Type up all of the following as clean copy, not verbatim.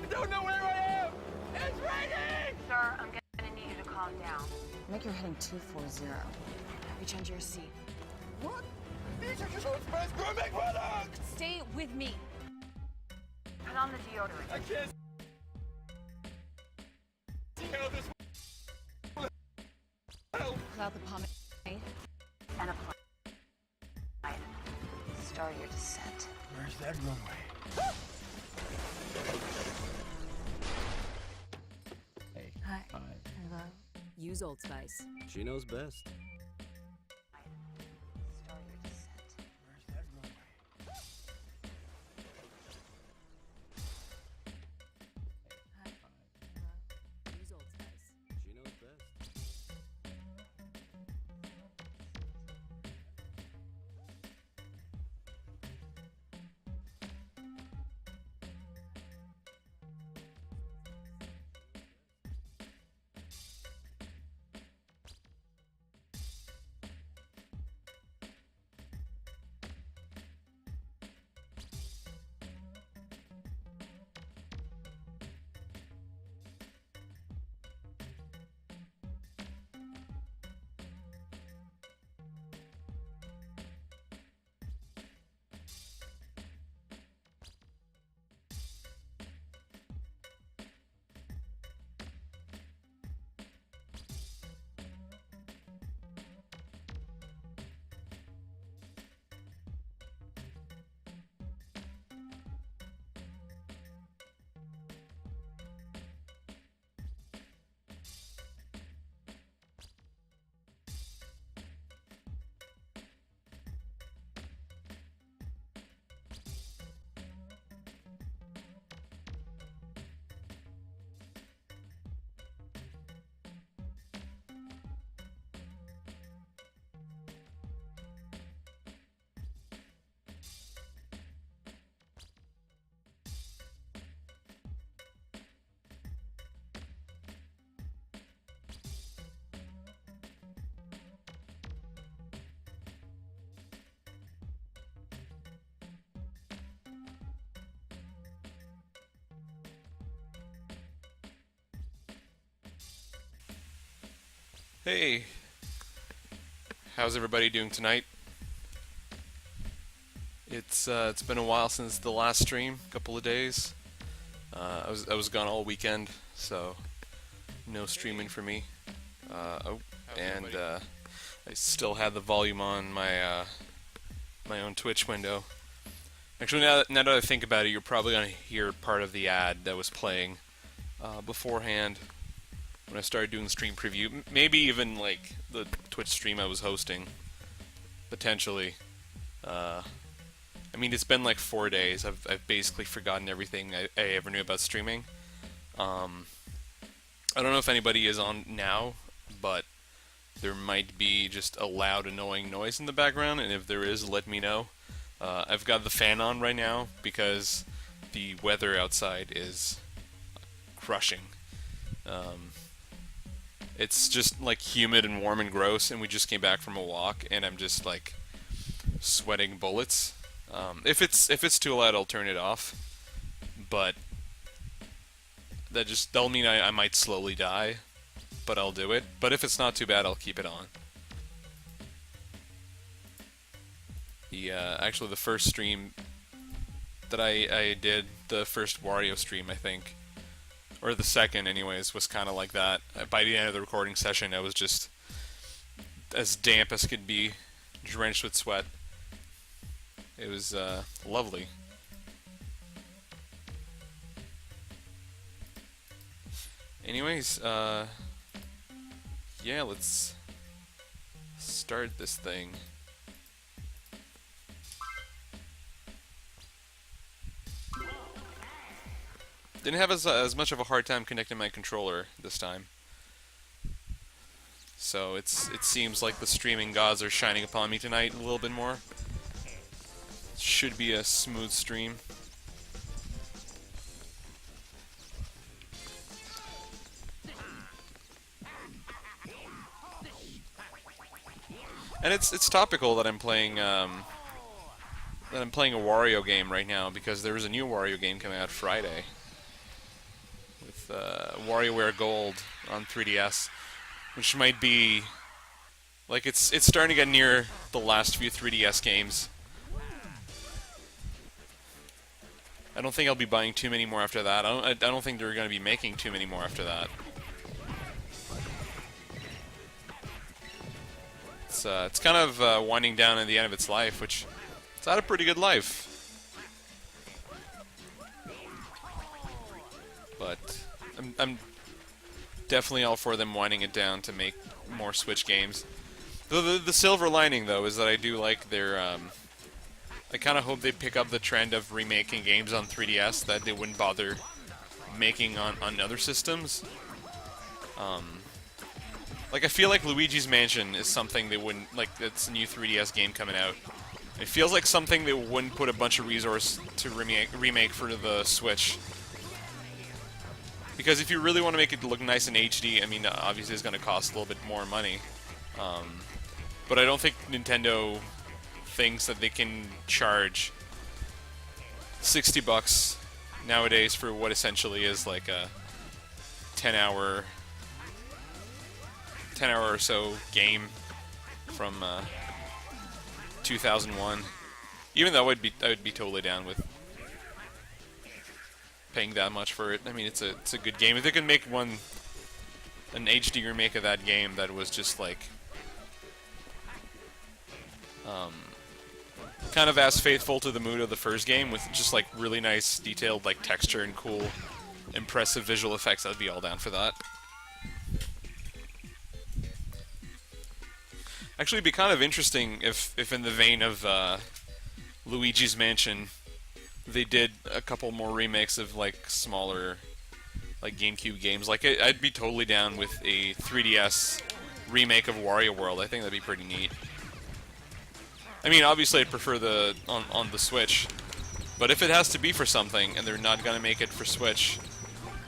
don't know where I am! It's raining! Sir, I'm gonna need you to calm down. Make your heading 240. Reach under your seat. What? These are just old Spice gourmet products! Stay with me. Put on the deodorant. I can't see how this help. Pull out the pomade. And apply it. Start your descent. Where's that runway? Hey. Hi. Hi. Hello. Use Old Spice. She knows best. Start your descent. Where's that runway? Hi. Hello. Use Old Spice. She knows best. Hey, how's everybody doing tonight? It's been a while since the last stream, a couple of days. I was gone all weekend, so no streaming for me. I still had the volume on my my own Twitch window. Actually, now that I think about it, you're probably gonna hear part of the ad that was playing beforehand. When I started doing the stream preview, maybe even like the Twitch stream I was hosting, potentially. I mean, it's been like 4 days. I've basically forgotten everything I ever knew about streaming. I don't know if anybody is on now, but there might be just a loud, annoying noise in the background, and if there is, let me know. I've got the fan on right now because the weather outside is crushing. It's just like humid and warm and gross, and we just came back from a walk, and I'm just like sweating bullets. If it's too loud, I'll turn it off. But that'll mean I might slowly die, but I'll do it. But if it's not too bad, I'll keep it on. Actually, the first stream that I did, the first Wario stream, I think, or the second anyways, was kind of like that. By the end of the recording session, I was just as damp as could be, drenched with sweat. It was lovely. Anyways, yeah, let's start this thing. Didn't have as much of a hard time connecting my controller this time. So it seems like the streaming gods are shining upon me tonight a little bit more. Should be a smooth stream. And it's topical that I'm playing a Wario game right now, because there is a new Wario game coming out Friday. WarioWare Gold on 3DS, which might be like it's starting to get near the last few 3DS games. I don't think I'll be buying too many more after that. I don't think they're going to be making too many more after that. It's kind of winding down at the end of its life, which it's had a pretty good life. But I'm definitely all for them winding it down to make more Switch games. The silver lining, though, is that I do like their... I kind of hope they pick up the trend of remaking games on 3DS that they wouldn't bother making on other systems. Like, I feel like Luigi's Mansion is something they wouldn't... Like, it's a new 3DS game coming out. It feels like something they wouldn't put a bunch of resource to remake for the Switch. Because if you really want to make it look nice in HD, I mean, obviously it's going to cost a little bit more money. But I don't think Nintendo thinks that they can charge $60 nowadays for what essentially is like a 10-hour or so game from 2001. Even though I would be totally down with paying that much for it. I mean, it's a good game. If they can make an HD remake of that game that was just like kind of as faithful to the mood of the first game, with just like really nice detailed like texture and cool impressive visual effects, I'd be all down for that. Actually, it'd be kind of interesting if in the vein of Luigi's Mansion, they did a couple more remakes of like smaller like GameCube games. Like I'd be totally down with a 3DS remake of Wario World. I think that'd be pretty neat. I mean, obviously I'd prefer the on the Switch, but if it has to be for something and they're not gonna make it for Switch,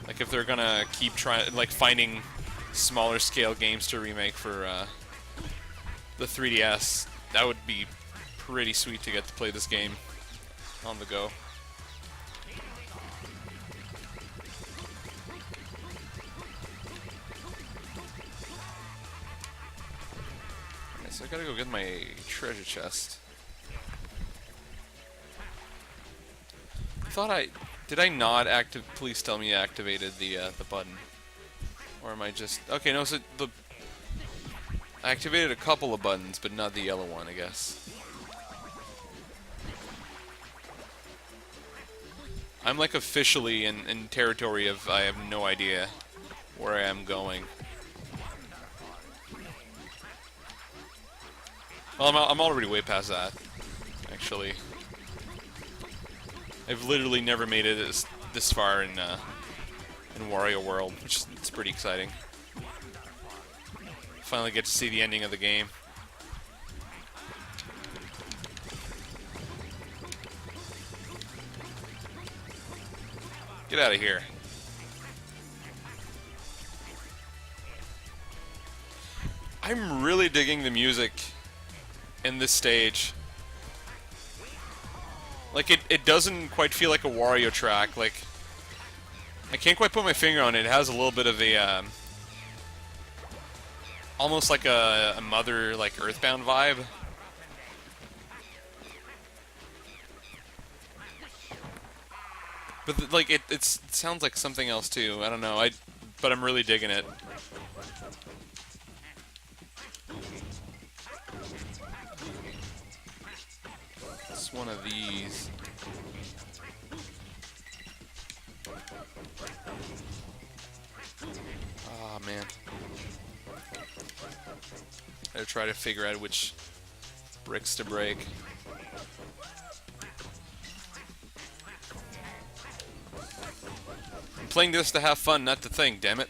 like if they're gonna keep trying, like finding smaller scale games to remake for the 3DS, that would be pretty sweet to get to play this game on the go. So I gotta go get my treasure chest. Did I not please tell me I activated the button, or am I just okay? No, so I activated a couple of buttons, but not the yellow one, I guess. I'm like officially in territory of I have no idea where I am going. Well, I'm already way past that, actually. I've literally never made it this far in Wario World, which is pretty exciting. Finally get to see the ending of the game. Get out of here. I'm really digging the music in this stage. Like, it doesn't quite feel like a Wario track. Like, I can't quite put my finger on it. It has a little bit of a, almost like a Mother, like, Earthbound vibe. But, like, it sounds like something else, too. I don't know. But I'm really digging it. It's one of these. Oh, man. Gotta try to figure out which bricks to break. I'm playing this to have fun, not to think, damn it.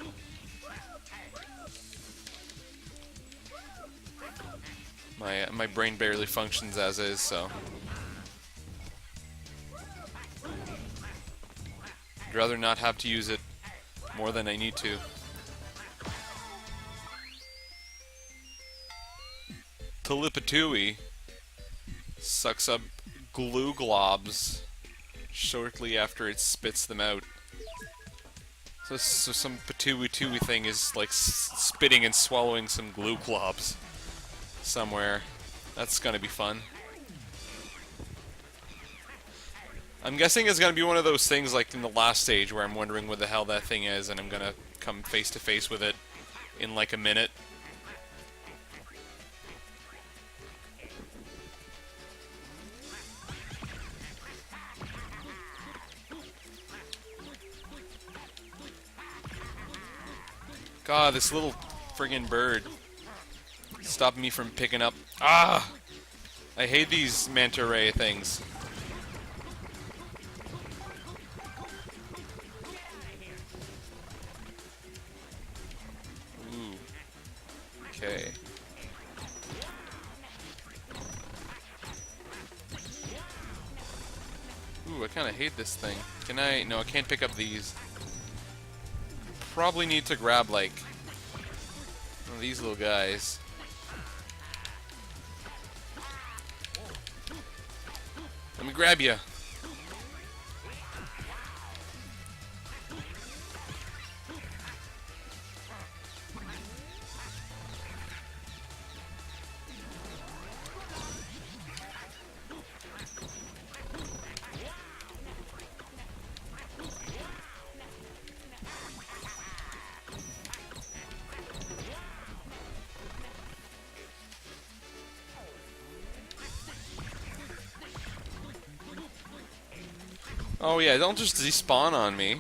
My brain barely functions as is, so I'd rather not have to use it more than I need to. Telepatui sucks up glue globs shortly after it spits them out. So some patooey thing is like spitting and swallowing some glue globs somewhere. That's gonna be fun. I'm guessing it's gonna be one of those things like in the last stage where I'm wondering what the hell that thing is, and I'm gonna come face to face with it in like a minute. God, this little friggin' bird stopped me from picking up. Ah! I hate these manta ray things. Ooh. Okay. Ooh, I kind of hate this thing. Can I? No, I can't pick up these. Probably need to grab, like, one of these little guys. Let me grab you. Oh yeah, don't just despawn on me.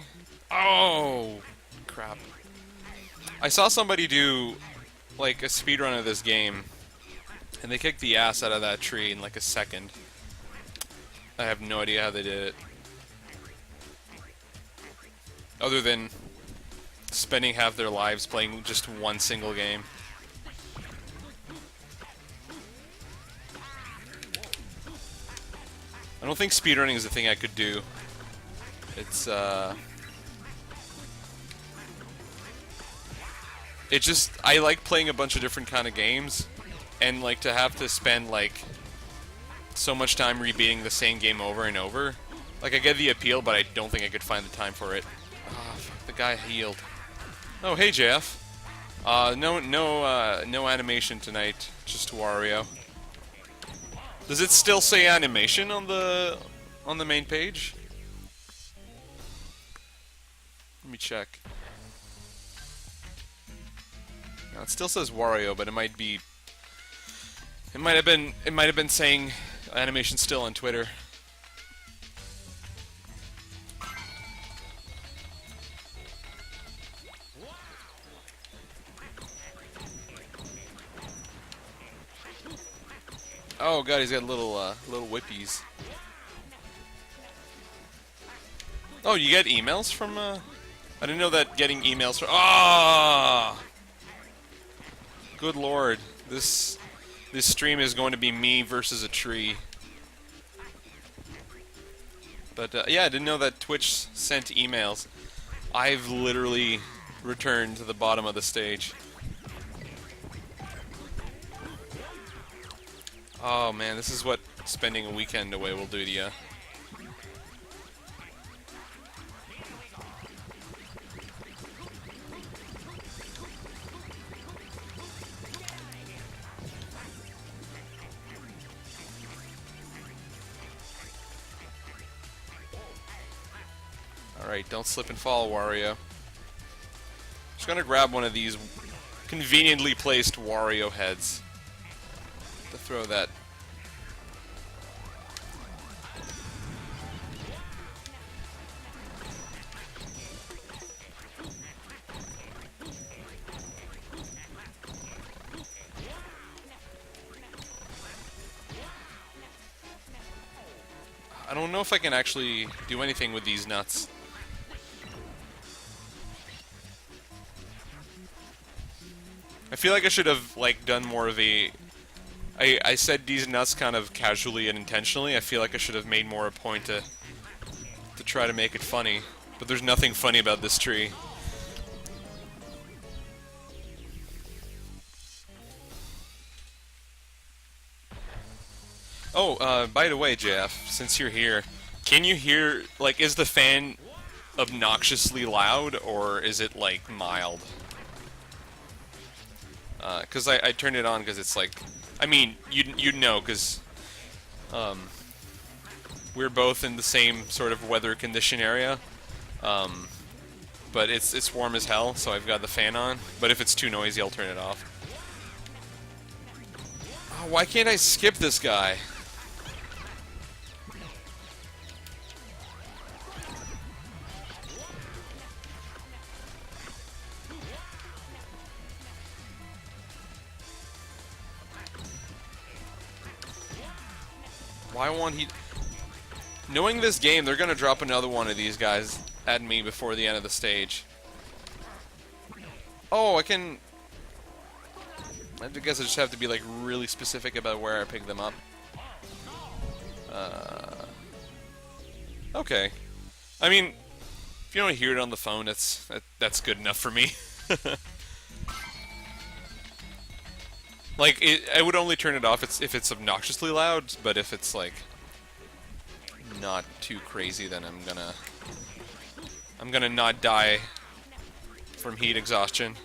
Oh, crap. I saw somebody do, like, a speedrun of this game, and they kicked the ass out of that tree in like a second. I have no idea how they did it. Other than spending half their lives playing just one single game. I don't think speedrunning is a thing I could do. It's, it just, I like playing a bunch of different kind of games, and like to have to spend like so much time rebeating the same game over and over. Like, I get the appeal, but I don't think I could find the time for it. Ah, fuck, the guy healed. Oh, hey, Jeff. No animation tonight, just Wario. Does it still say animation on the main page? Let me check. No, it still says Wario, but it might be. It might have been saying animation still on Twitter. Oh god, he's got little whippies. Oh, you get emails from I didn't know that getting emails from. Ah! Good lord, this stream is going to be me versus a tree. But yeah, I didn't know that Twitch sent emails. I've literally returned to the bottom of the stage. Oh man, this is what spending a weekend away will do to you. Alright, don't slip and fall, Wario. Just gonna grab one of these conveniently placed Wario heads to throw that. I don't know if I can actually do anything with these nuts. I feel like I should have, like, done more of a... I said these nuts kind of casually and intentionally. I feel like I should have made more a point to try to make it funny. But there's nothing funny about this tree. Oh, by the way, Jeff, since you're here, can you hear, like, is the fan obnoxiously loud, or is it like mild? Because I turned it on because it's like, I mean, you'd know because we're both in the same sort of weather condition area. But it's warm as hell, so I've got the fan on. But if it's too noisy, I'll turn it off. Oh, why can't I skip this guy? Why won't he... Knowing this game, they're gonna drop another one of these guys at me before the end of the stage. Oh, I can... I guess I just have to be like really specific about where I pick them up. Okay. I mean, if you don't hear it on the phone, that's good enough for me. Like, I would only turn it off if it's obnoxiously loud, but if it's like not too crazy, then I'm gonna not die from heat exhaustion.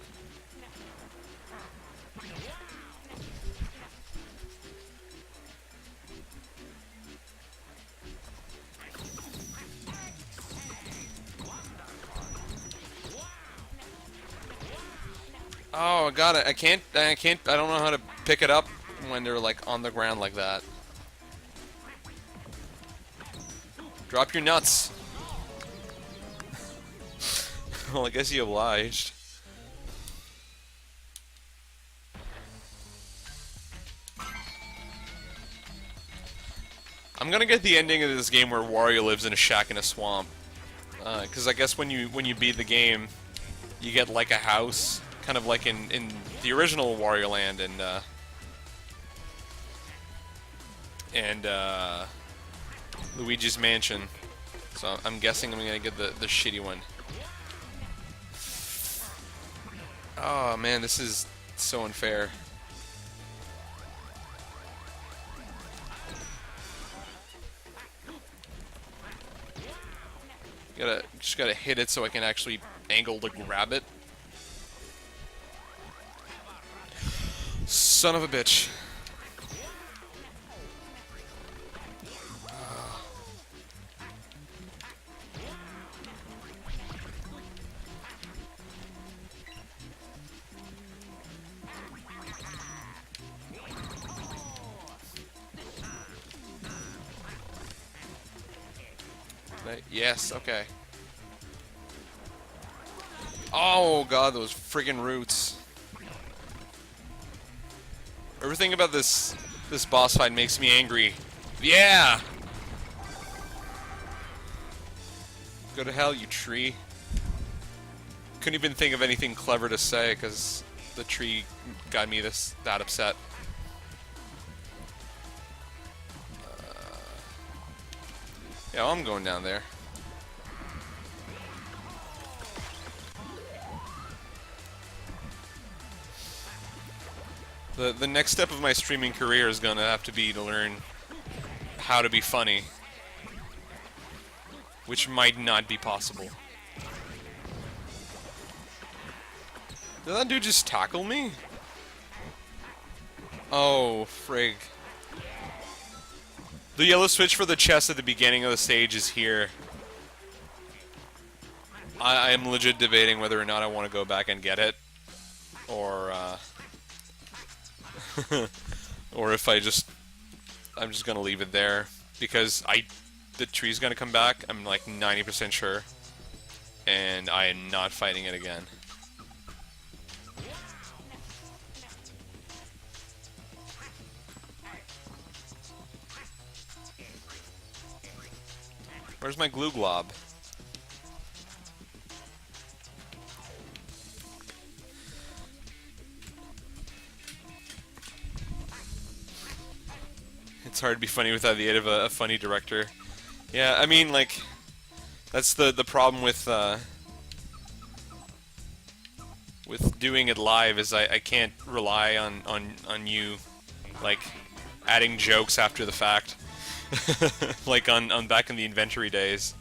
Oh, I got it. I don't know how to pick it up when they're like on the ground like that. Drop your nuts. Well, I guess you obliged. I'm gonna get the ending of this game where Wario lives in a shack in a swamp. Because I guess when you beat the game, you get like a house. Kind of like in the original Wario Land and Luigi's Mansion. So I'm guessing I'm gonna get the shitty one. Oh man, this is so unfair. Just gotta hit it so I can actually angle to grab it. Son of a bitch. Yes, okay. Oh god, those friggin' roots. Everything about this boss fight makes me angry. Yeah! Go to hell, you tree. Couldn't even think of anything clever to say because the tree got me that upset. Yeah, well, I'm going down there. The next step of my streaming career is gonna have to be to learn how to be funny, which might not be possible. Did that dude just tackle me? Oh, frig. The yellow switch for the chest at the beginning of the stage is here. I am legit debating whether or not I want to go back and get it, or or if I'm just gonna leave it there because the tree's gonna come back. I'm like 90% sure, and I am not fighting it again. Where's my glue glob? It's hard to be funny without the aid of a funny director. Yeah, I mean, like, that's the problem with doing it live is I can't rely on you, like, adding jokes after the fact. Like on back in the inventory days.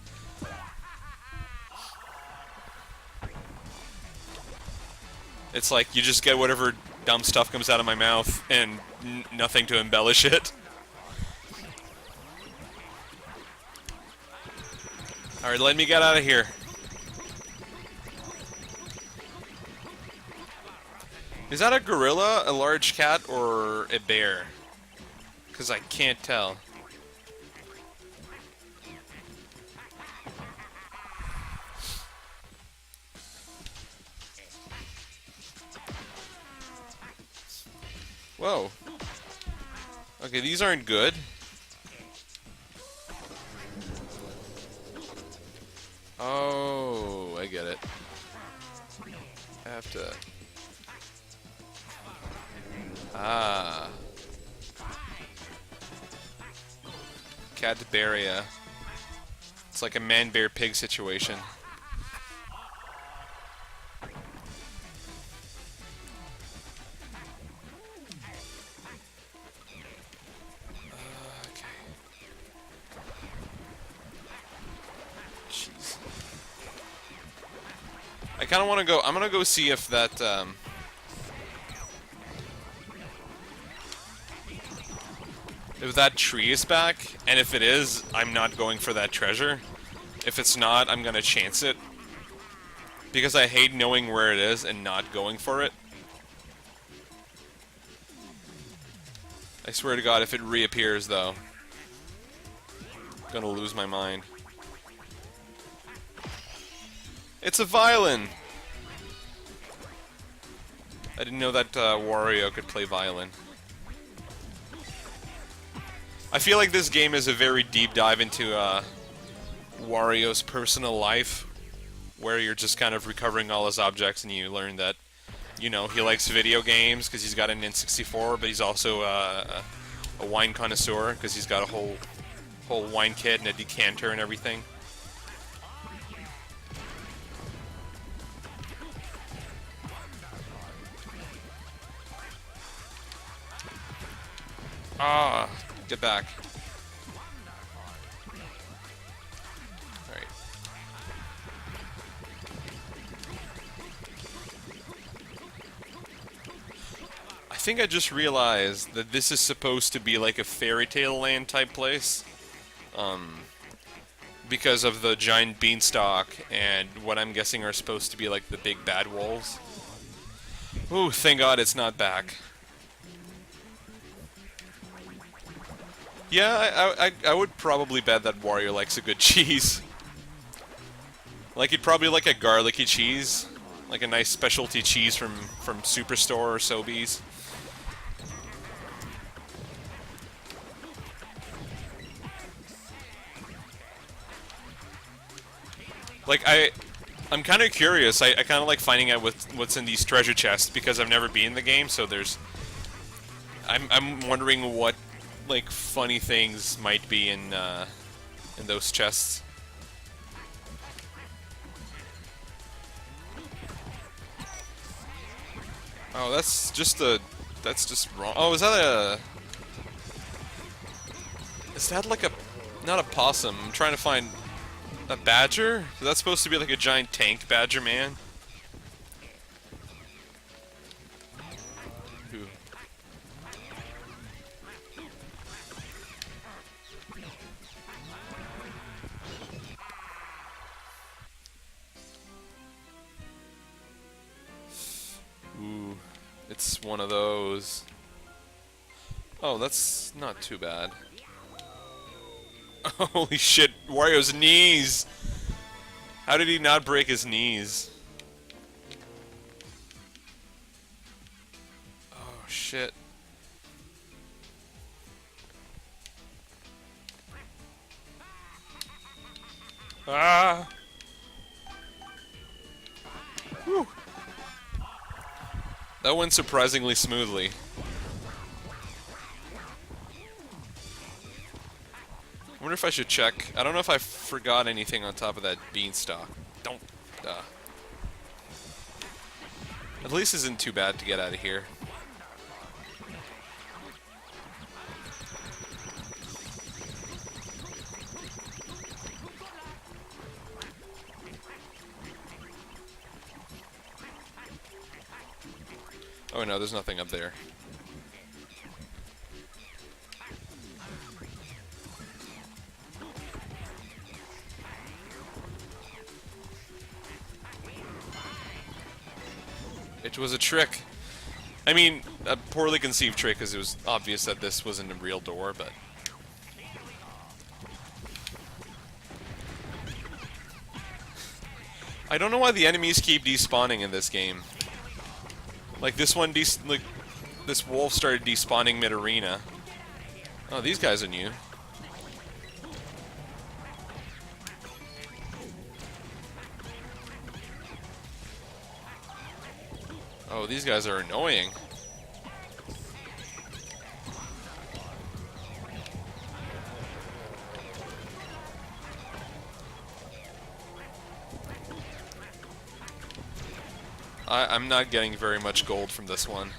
It's like you just get whatever dumb stuff comes out of my mouth and nothing to embellish it. Alright, let me get out of here. Is that a gorilla, a large cat, or a bear? Because I can't tell. Whoa. Okay, these aren't good. Oh, I get it. I have to... Ah. Cadburia. It's like a man-bear-pig situation. I kind of want to go... I'm going to go see if that, if that tree is back, and if it is, I'm not going for that treasure. If it's not, I'm going to chance it. Because I hate knowing where it is and not going for it. I swear to God, if it reappears, though, I'm going to lose my mind. It's a violin! I didn't know that Wario could play violin. I feel like this game is a very deep dive into Wario's personal life, where you're just kind of recovering all his objects and you learn that, you know, he likes video games because he's got an N64, but he's also a wine connoisseur because he's got a whole wine kit and a decanter and everything. Ah, get back. Alright. I think I just realized that this is supposed to be like a fairy tale land type place. Because of the giant beanstalk and what I'm guessing are supposed to be like the big bad wolves. Ooh, thank God it's not back. Yeah, I would probably bet that Wario likes a good cheese. Like, he'd probably like a garlicky cheese. Like a nice specialty cheese from Superstore or Sobeys. Like, I'm kind of curious. I kind of like finding out what's in these treasure chests because I've never been in the game, so there's... I'm wondering what like funny things might be in those chests. Oh, that's just wrong. Oh, is that like a, not a possum? I'm trying to find a badger? Is that supposed to be like a giant tank badger man? Ooh, it's one of those. Oh, that's not too bad. Holy shit, Wario's knees! How did he not break his knees? Oh, shit. Ah! Whew. That went surprisingly smoothly. I wonder if I should check. I don't know if I forgot anything on top of that beanstalk. Don't. At least isn't too bad to get out of here. Oh no, there's nothing up there. It was a trick. I mean, a poorly conceived trick, because it was obvious that this wasn't a real door, but... I don't know why the enemies keep despawning in this game. Like, this one, like, this wolf started despawning mid-arena. Oh, these guys are new. Oh, these guys are annoying. I'm not getting very much gold from this one.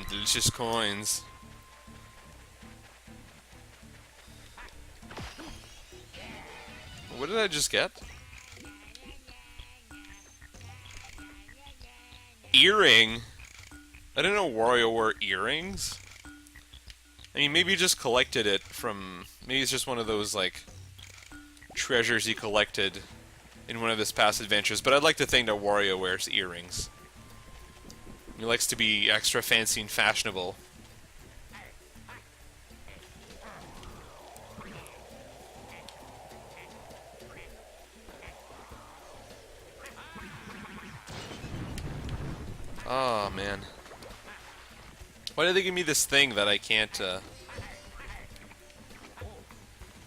Delicious coins. What did I just get? Earring? I didn't know Wario wore earrings. I mean, maybe he just collected it from... Maybe it's just one of those, like, treasures he collected in one of his past adventures. But I'd like to think that Wario wears earrings. He likes to be extra fancy and fashionable. Oh, man. Why did they give me this thing that I can't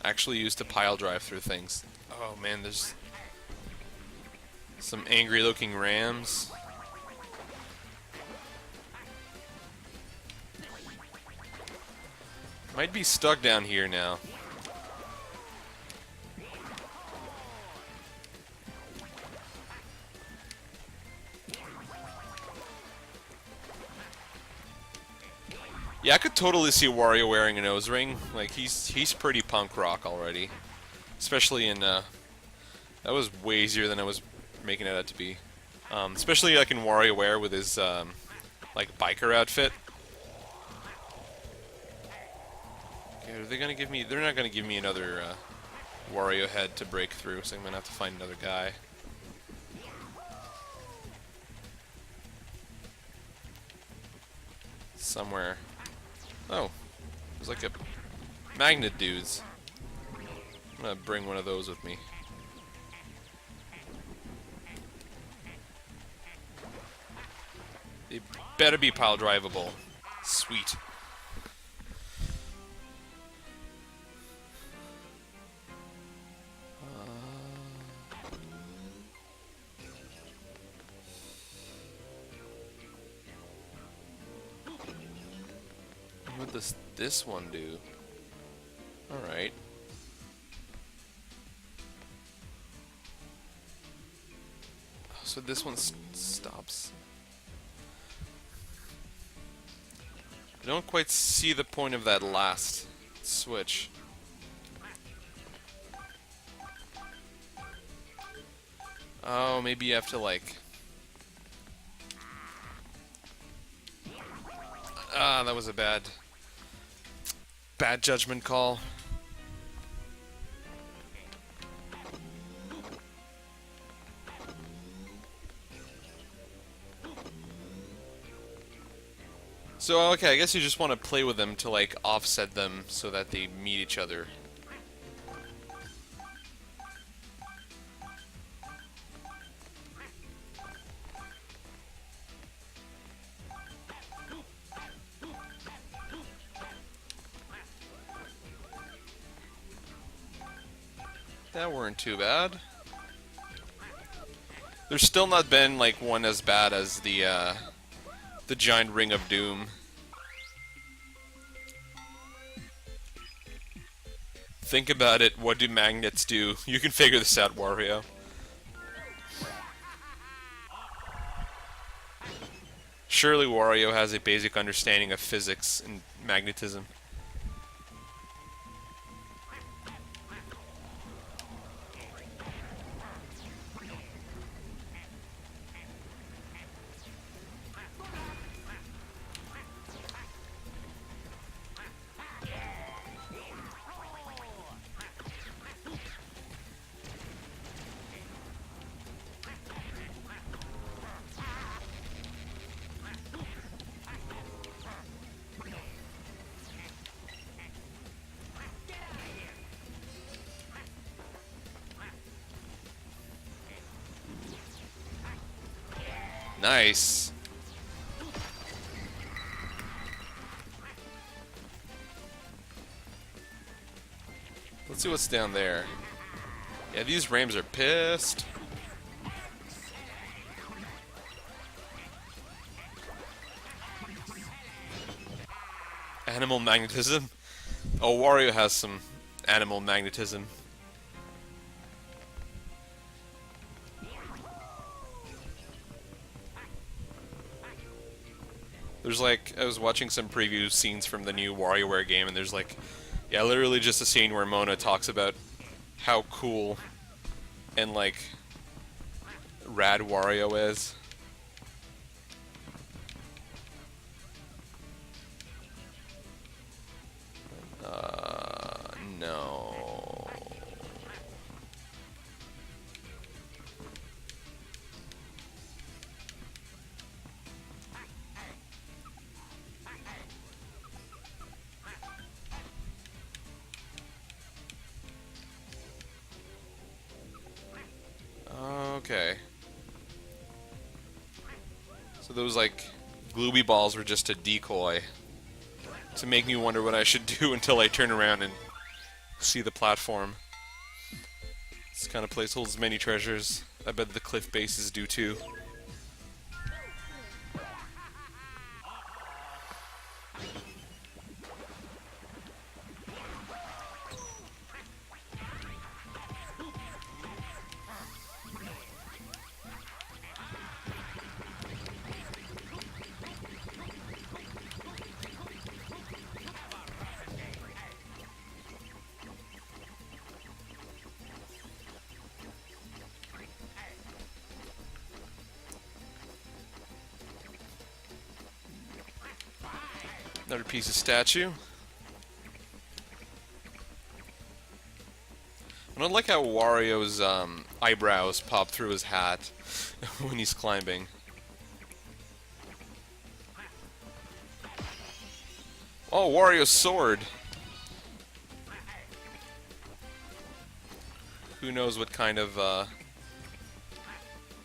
actually use to pile drive through things? Oh, man, there's some angry-looking rams. Might be stuck down here now. Yeah, I could totally see Wario wearing a nose ring. Like, he's pretty punk rock already. Especially in, that was way easier than I was making it out to be. Especially, like, in WarioWare with his, like, biker outfit. Okay, are they gonna give me... They're not gonna give me another, Wario head to break through, so I'm gonna have to find another guy. Somewhere. Oh, there's like a magnet dudes. I'm gonna bring one of those with me. They better be pile drivable. Sweet. What does this one do? Alright. So this one stops. I don't quite see the point of that last switch. Oh, maybe you have to, like... Ah, that was a bad judgment call. So, okay, I guess you just want to play with them to, like, offset them so that they meet each other. That weren't too bad. There's still not been, like, one as bad as the giant ring of doom. Think about it, what do magnets do? You can figure this out, Wario. Surely Wario has a basic understanding of physics and magnetism. Nice. Let's see what's down there. Yeah, these Rams are pissed. Animal magnetism? Oh, Wario has some animal magnetism. There's like, I was watching some preview scenes from the new WarioWare game, and there's like, yeah, literally just a scene where Mona talks about how cool and like rad Wario is. No. Okay. So those like glooby balls were just a decoy to make me wonder what I should do until I turn around and see the platform. This kind of place holds many treasures. I bet the cliff bases do too. Another piece of statue. I don't like how Wario's eyebrows pop through his hat when he's climbing. Oh, Wario's sword! Who knows what kind of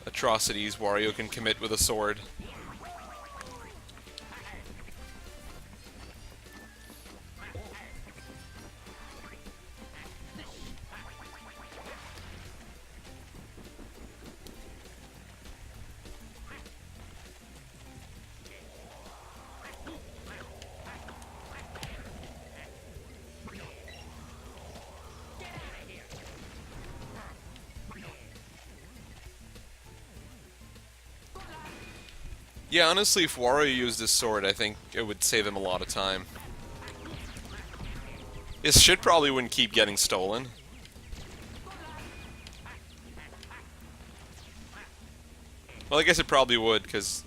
atrocities Wario can commit with a sword. Yeah, honestly, if Wario used his sword, I think it would save him a lot of time. His shit probably wouldn't keep getting stolen. Well, I guess it probably would, because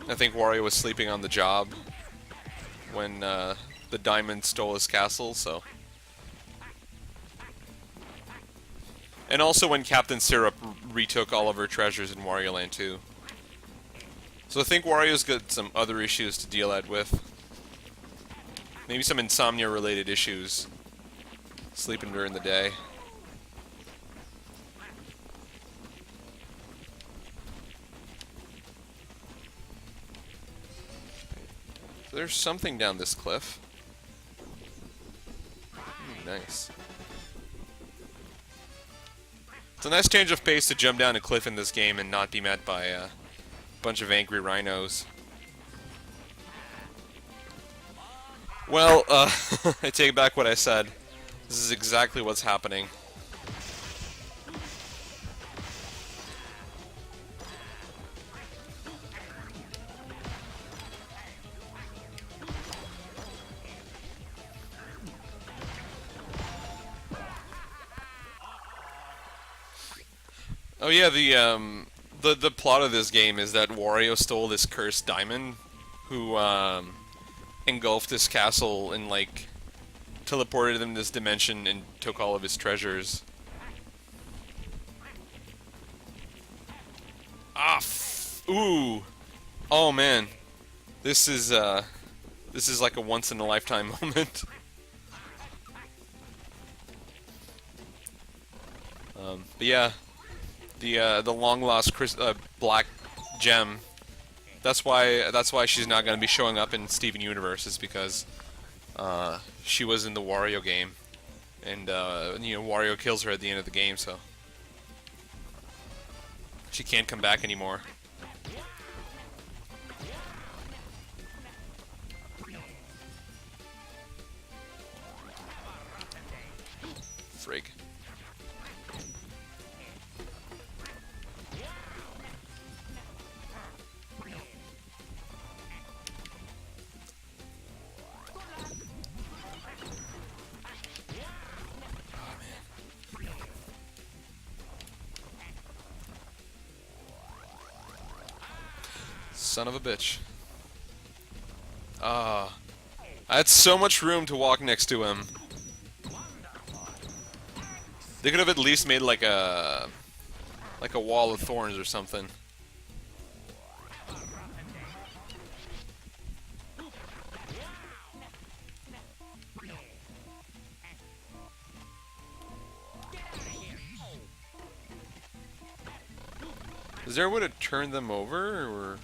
I think Wario was sleeping on the job when the diamond stole his castle, so... And also when Captain Syrup retook all of her treasures in Wario Land 2. So I think Wario's got some other issues to deal with. Maybe some insomnia-related issues. Sleeping during the day. So there's something down this cliff. Nice. It's a nice change of pace to jump down a cliff in this game and not be met by a bunch of angry rhinos. Well, I take back what I said. This is exactly what's happening. Oh yeah, the plot of this game is that Wario stole this cursed diamond, who engulfed this castle and like teleported him in this dimension and took all of his treasures. Ah, ooh, oh man, this is like a once in a lifetime moment. But yeah, the long lost black gem. That's why she's not going to be showing up in Steven Universe, is because she was in the Wario game, and you know, Wario kills her at the end of the game, so she can't come back anymore. Frig. Son of a bitch. Ah. I had so much room to walk next to him. They could have at least made like a wall of thorns or something. Is there a way to turn them over, or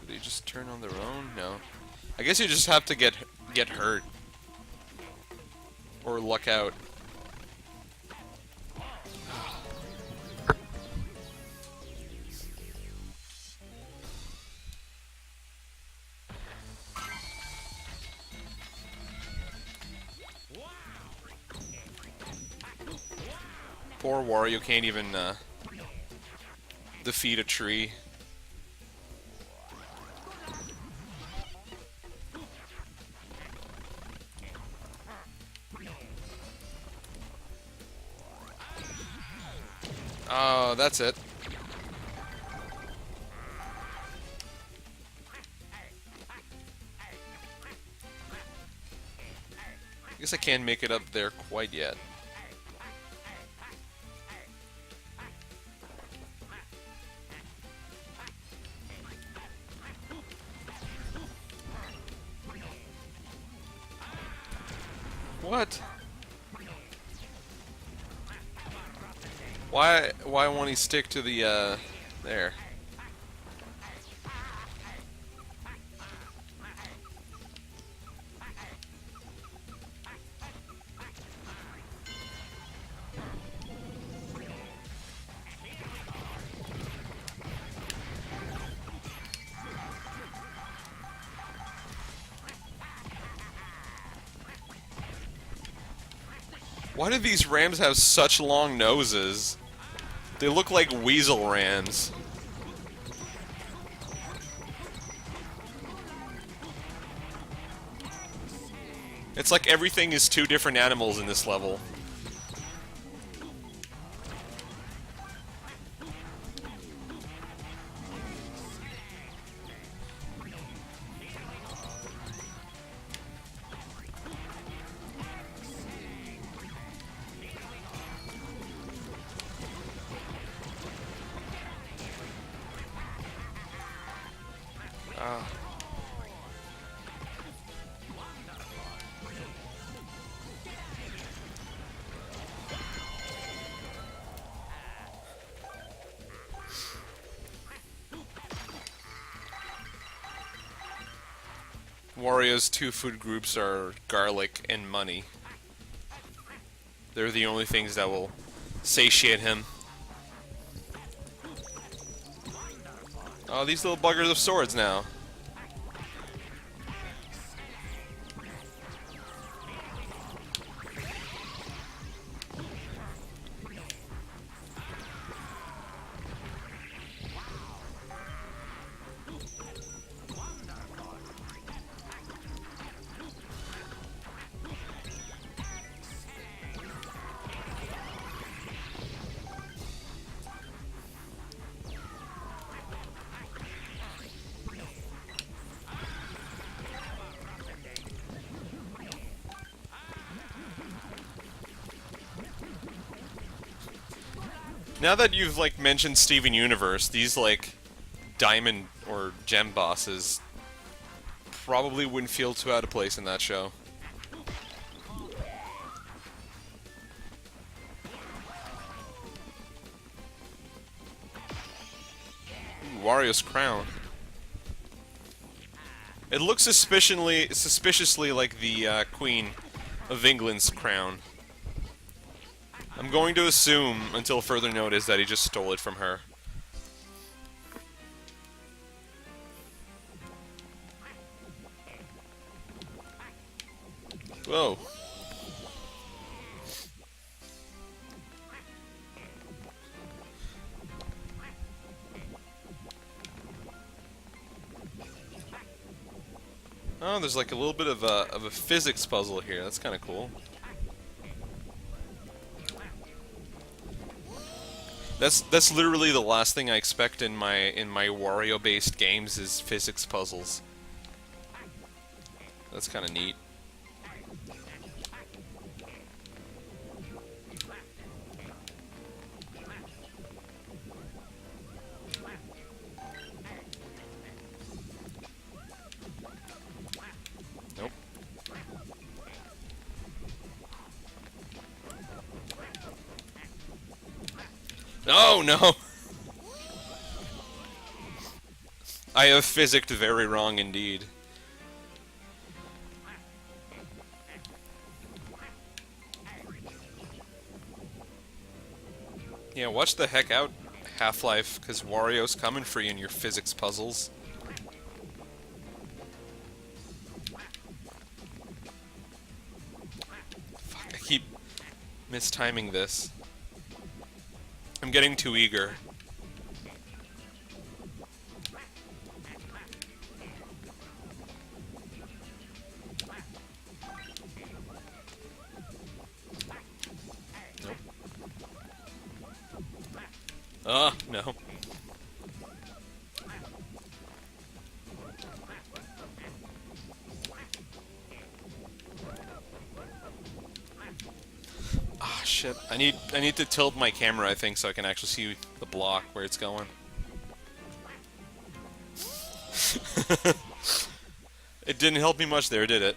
do they just turn on their own? No. I guess you just have to get hurt or luck out. Poor Wario can't even defeat a tree. Oh, that's it. I guess I can't make it up there quite yet. What? Why won't he stick to the, there? Why do these rams have such long noses? They look like weasel rams. It's like everything is two different animals in this level. Wario's two food groups are garlic and money. They're the only things that will satiate him. Oh, these little buggers have swords now. Now that you've, like, mentioned Steven Universe, these, like, diamond or gem bosses probably wouldn't feel too out of place in that show. Ooh, Wario's crown. It looks suspiciously like the Queen of England's crown. I'm going to assume, until further notice, that he just stole it from her. Whoa. Oh, there's like a little bit of a physics puzzle here. That's kind of cool. That's literally the last thing I expect in my Wario-based games is physics puzzles. That's kind of neat. Nope. Oh no! I have physicked very wrong indeed. Yeah, watch the heck out, Half-Life, because Wario's coming for you in your physics puzzles. Fuck, I keep mistiming this. I'm getting too eager. Nope. No. Ah, shit. I need to tilt my camera, I think, so I can actually see the block where it's going. It didn't help me much there, did it?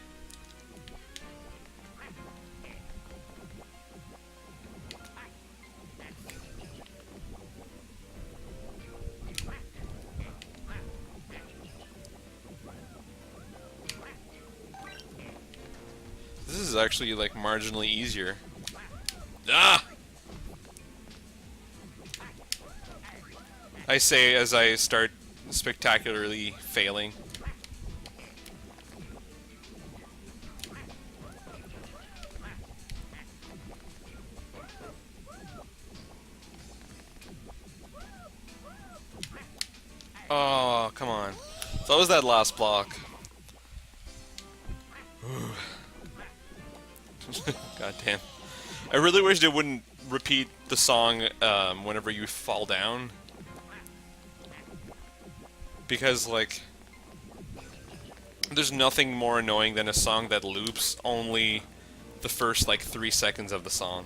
This is actually, like, marginally easier. Ah! I say as I start spectacularly failing. Oh, come on. So that was that last block. God damn. I really wish they wouldn't repeat the song whenever you fall down. Because, like, there's nothing more annoying than a song that loops only the first, like, 3 seconds of the song.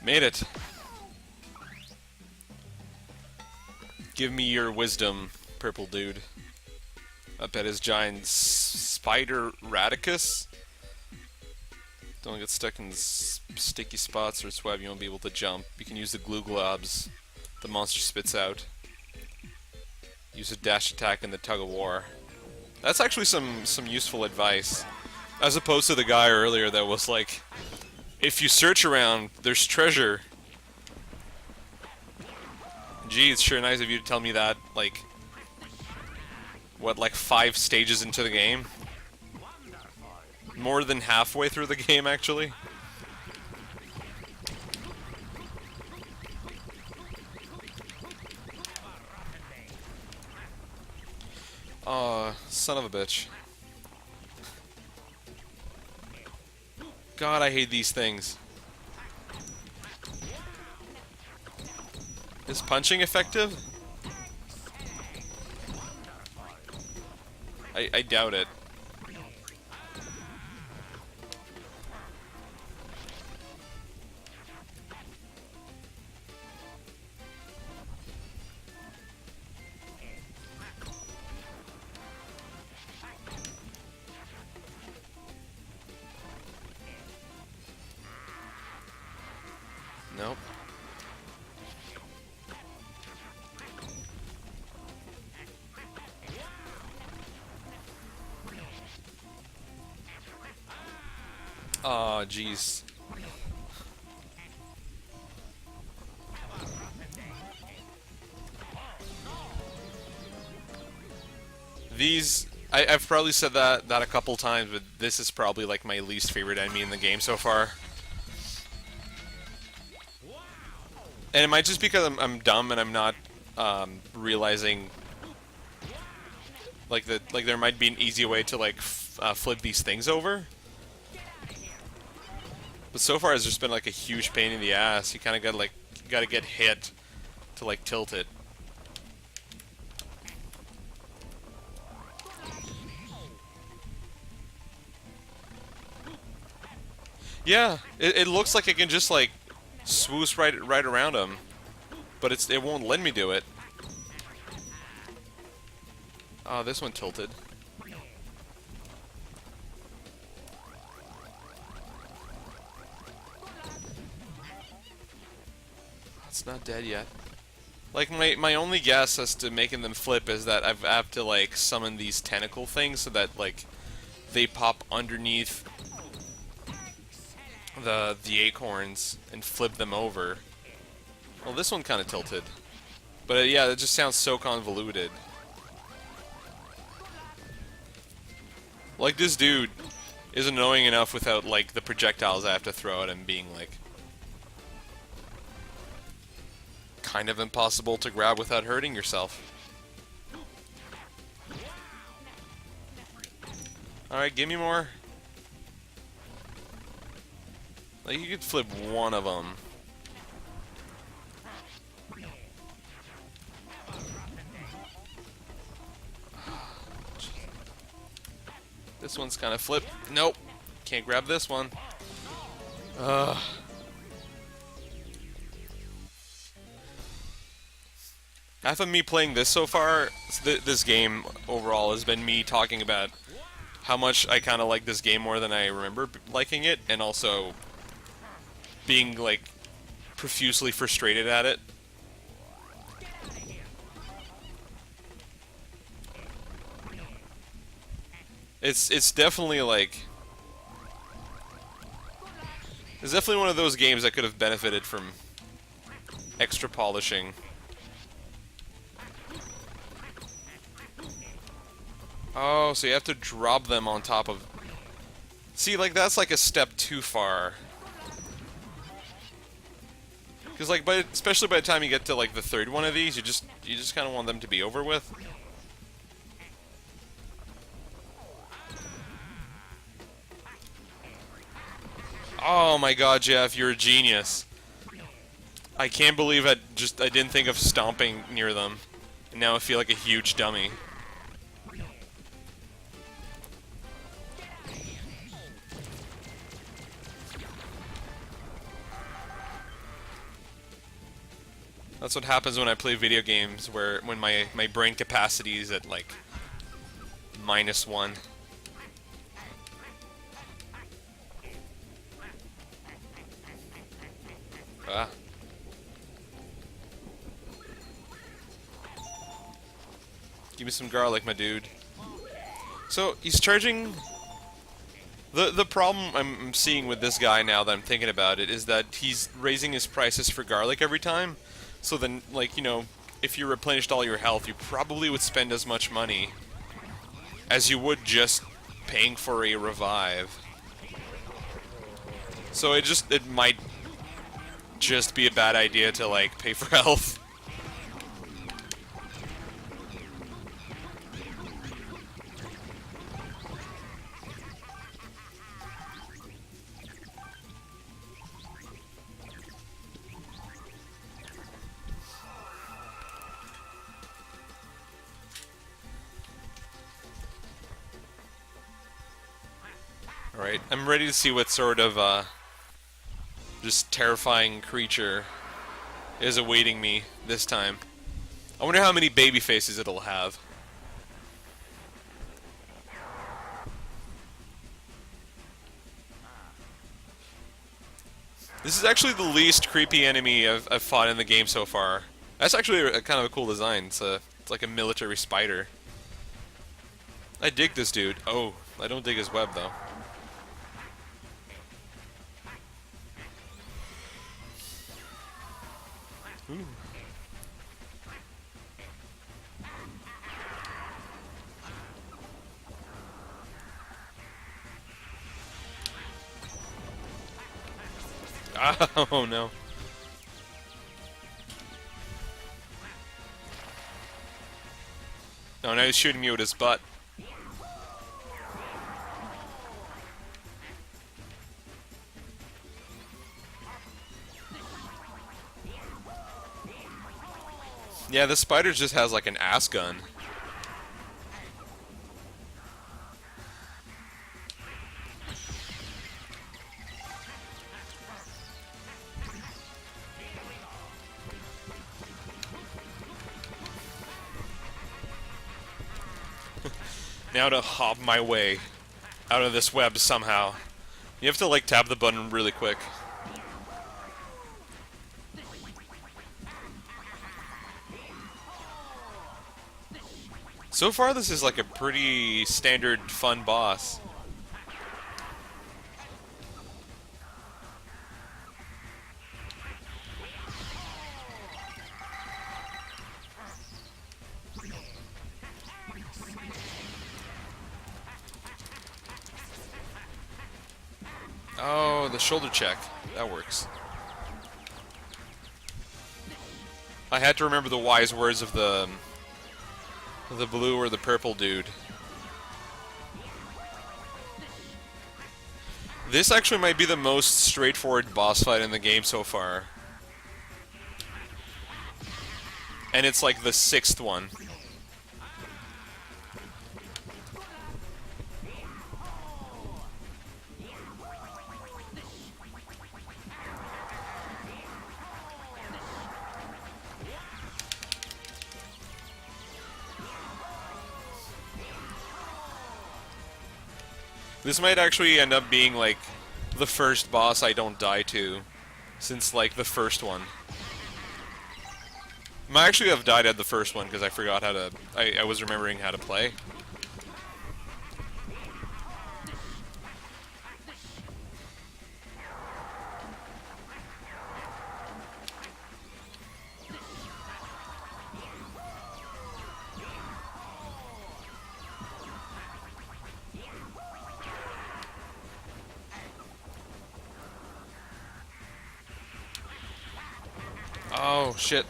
Made it. Give me your wisdom, purple dude. Up at his giant spider radicus. Don't get stuck in sticky spots or its web. You won't be able to jump. You can use the glue globs the monster spits out. Use a dash attack in the tug of war. That's actually some useful advice, as opposed to the guy earlier that was like, if you search around, there's treasure. Gee, it's sure nice of you to tell me that, like, what, like 5 stages into the game? More than halfway through the game, actually. Aw, son of a bitch. God, I hate these things. Is punching effective? I doubt it. Nope. Aw, jeez. These... I've probably said that a couple times, but this is probably like my least favorite enemy in the game so far. And it might just because I'm dumb and I'm not realizing like there might be an easy way to like flip these things over. But so far it's just been like a huge pain in the ass. You kind of gotta get hit to like tilt it. Yeah, it looks like it can just like swoosh right around him, but it won't let me do it. Oh, this one tilted. It's not dead yet. Like my only guess as to making them flip is that I have to like summon these tentacle things so that like they pop underneath the acorns and flip them over. Well, this one kind of tilted, but yeah, it just sounds so convoluted. Like, this dude is annoying enough without like the projectiles I have to throw at him being like kind of impossible to grab without hurting yourself. Alright, give me more. Like, you could flip one of them. This one's kind of flipped. Nope. Can't grab this one. Ugh. Half of me playing this so far, this game overall, has been me talking about how much I kind of like this game more than I remember liking it, and also being, like, profusely frustrated at it. It's definitely, like... It's definitely one of those games that could have benefited from extra polishing. Oh, so you have to drop them on top of... See, like, that's like a step too far. Because, like, especially by the time you get to, like, the third one of these, you just kind of want them to be over with. Oh my god, Jeff, you're a genius. I can't believe I didn't think of stomping near them. And now I feel like a huge dummy. That's what happens when I play video games, when my brain capacity is at, like, -1. Ah. Give me some garlic, my dude. So, he's charging... The problem I'm seeing with this guy now that I'm thinking about it is that he's raising his prices for garlic every time. So then, like, you know, if you replenished all your health, you probably would spend as much money as you would just paying for a revive. So it might just be a bad idea to, like, pay for health. Alright, I'm ready to see what sort of, just terrifying creature is awaiting me this time. I wonder how many baby faces it'll have. This is actually the least creepy enemy I've fought in the game so far. That's actually a kind of a cool design. It's like a military spider. I dig this dude. Oh, I don't dig his web though. Ooh. Oh no. No, now he's shooting me with his butt. Yeah, the spider just has like an ass gun. Now to hop my way out of this web somehow. You have to like tap the button really quick. So far this is like a pretty standard fun boss. Oh, the shoulder check. That works. I had to remember the wise words of the blue or the purple dude. This actually might be the most straightforward boss fight in the game so far. And it's like the 6th one. This might actually end up being like the first boss I don't die to since like the first one. I might actually have died at the first one because I forgot how to... I was remembering how to play. Oh, shit.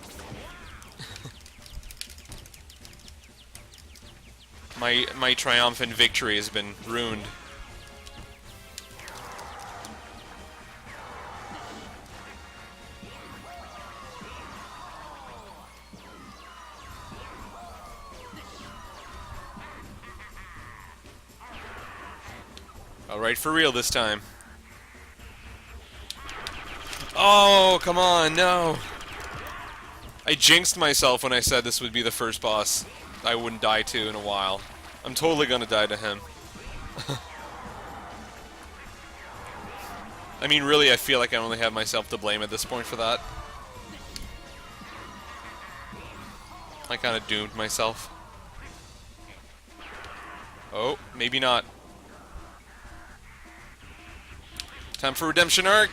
My triumphant victory has been ruined. Alright, for real this time. Oh, come on, no. I jinxed myself when I said this would be the first boss I wouldn't die to in a while. I'm totally gonna die to him. I mean, really, I feel like I only have myself to blame at this point for that. I kinda doomed myself. Oh, maybe not. Time for redemption arc!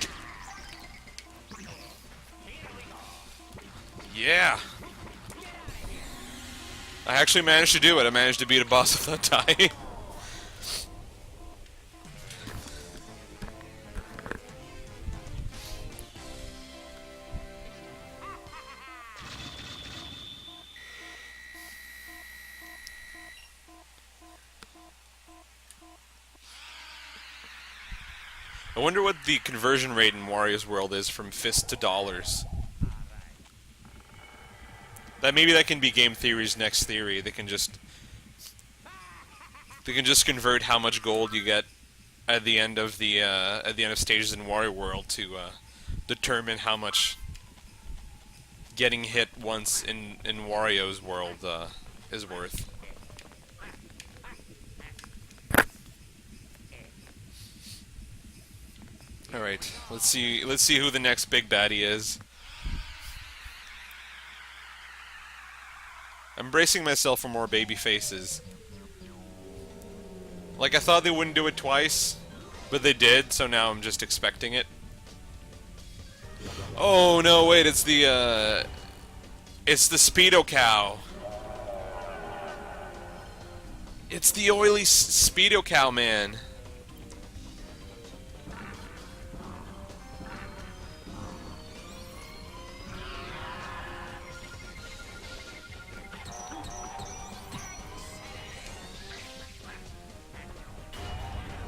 Yeah! I actually managed to do it. I managed to beat a boss without dying. I wonder what the conversion rate in Wario's World is from fists to dollars. Maybe that can be Game Theory's next theory. They can just convert how much gold you get at the end of stages in Wario World to determine how much getting hit once in Wario's world is worth. All right, let's see who the next big baddie is. I'm bracing myself for more baby faces. Like, I thought they wouldn't do it twice, but they did, so now I'm just expecting it. Oh no, wait, it's the Speedo Cow. It's the oily Speedo Cow man.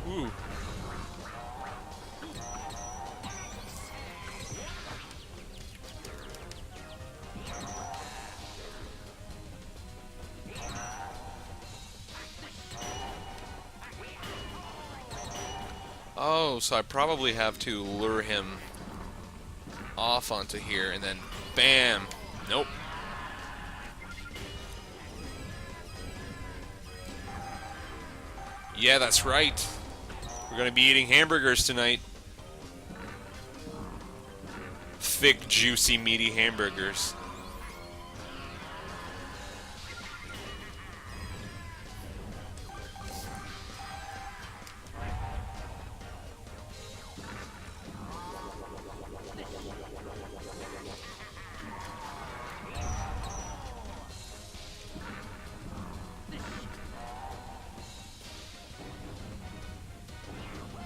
Ooh. Oh, so I probably have to lure him off onto here and then bam. Nope. Yeah, that's right. We're gonna be eating hamburgers tonight. Thick, juicy, meaty hamburgers.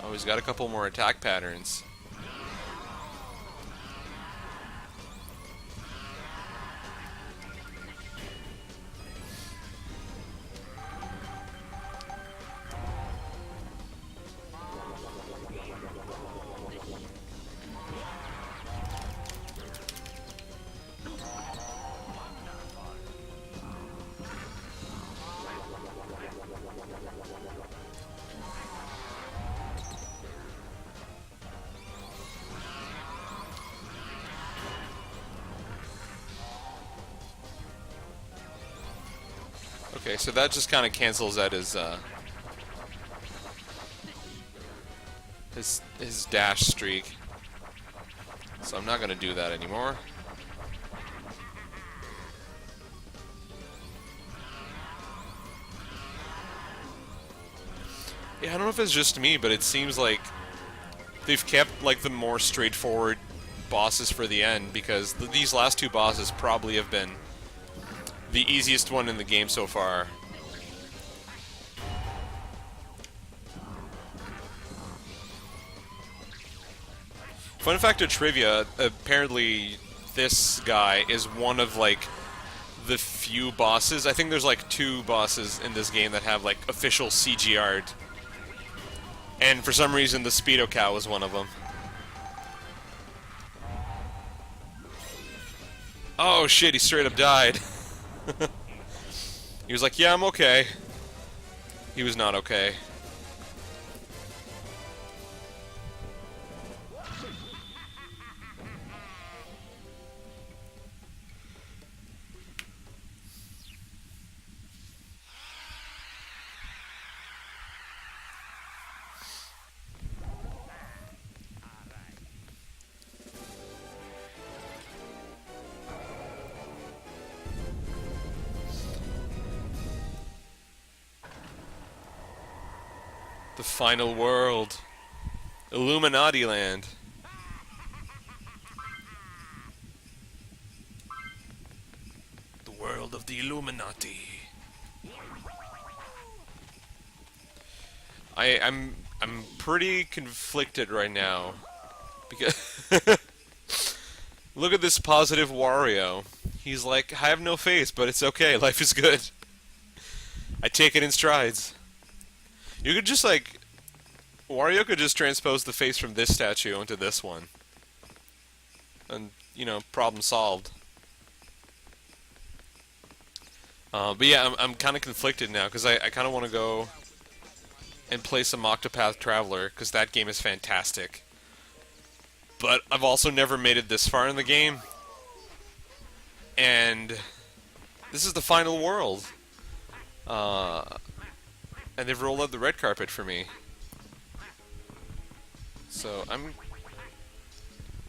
Oh, he's got a couple more attack patterns. Okay, so that just kind of cancels out his dash streak. So I'm not gonna do that anymore. Yeah, I don't know if it's just me, but it seems like they've kept like the more straightforward bosses for the end, because these last two bosses probably have been the easiest one in the game so far. Fun fact of trivia, apparently this guy is one of like the few bosses. I think there's like 2 bosses in this game that have like official CG art. And for some reason the Speedo Cow was one of them. Oh shit, he straight up died. He was like, yeah, I'm okay. He was not okay. The final world. Illuminati land. The world of the Illuminati. I'm pretty conflicted right now. Because look at this positive Wario. He's like, I have no face, but it's okay, life is good. I take it in strides. You could just like, Wario could just transpose the face from this statue onto this one. And, you know, problem solved. But yeah, I'm kind of conflicted now, because I kind of want to go and play some Octopath Traveler, because that game is fantastic. But I've also never made it this far in the game. And this is the final world. And they've rolled out the red carpet for me. So I'm...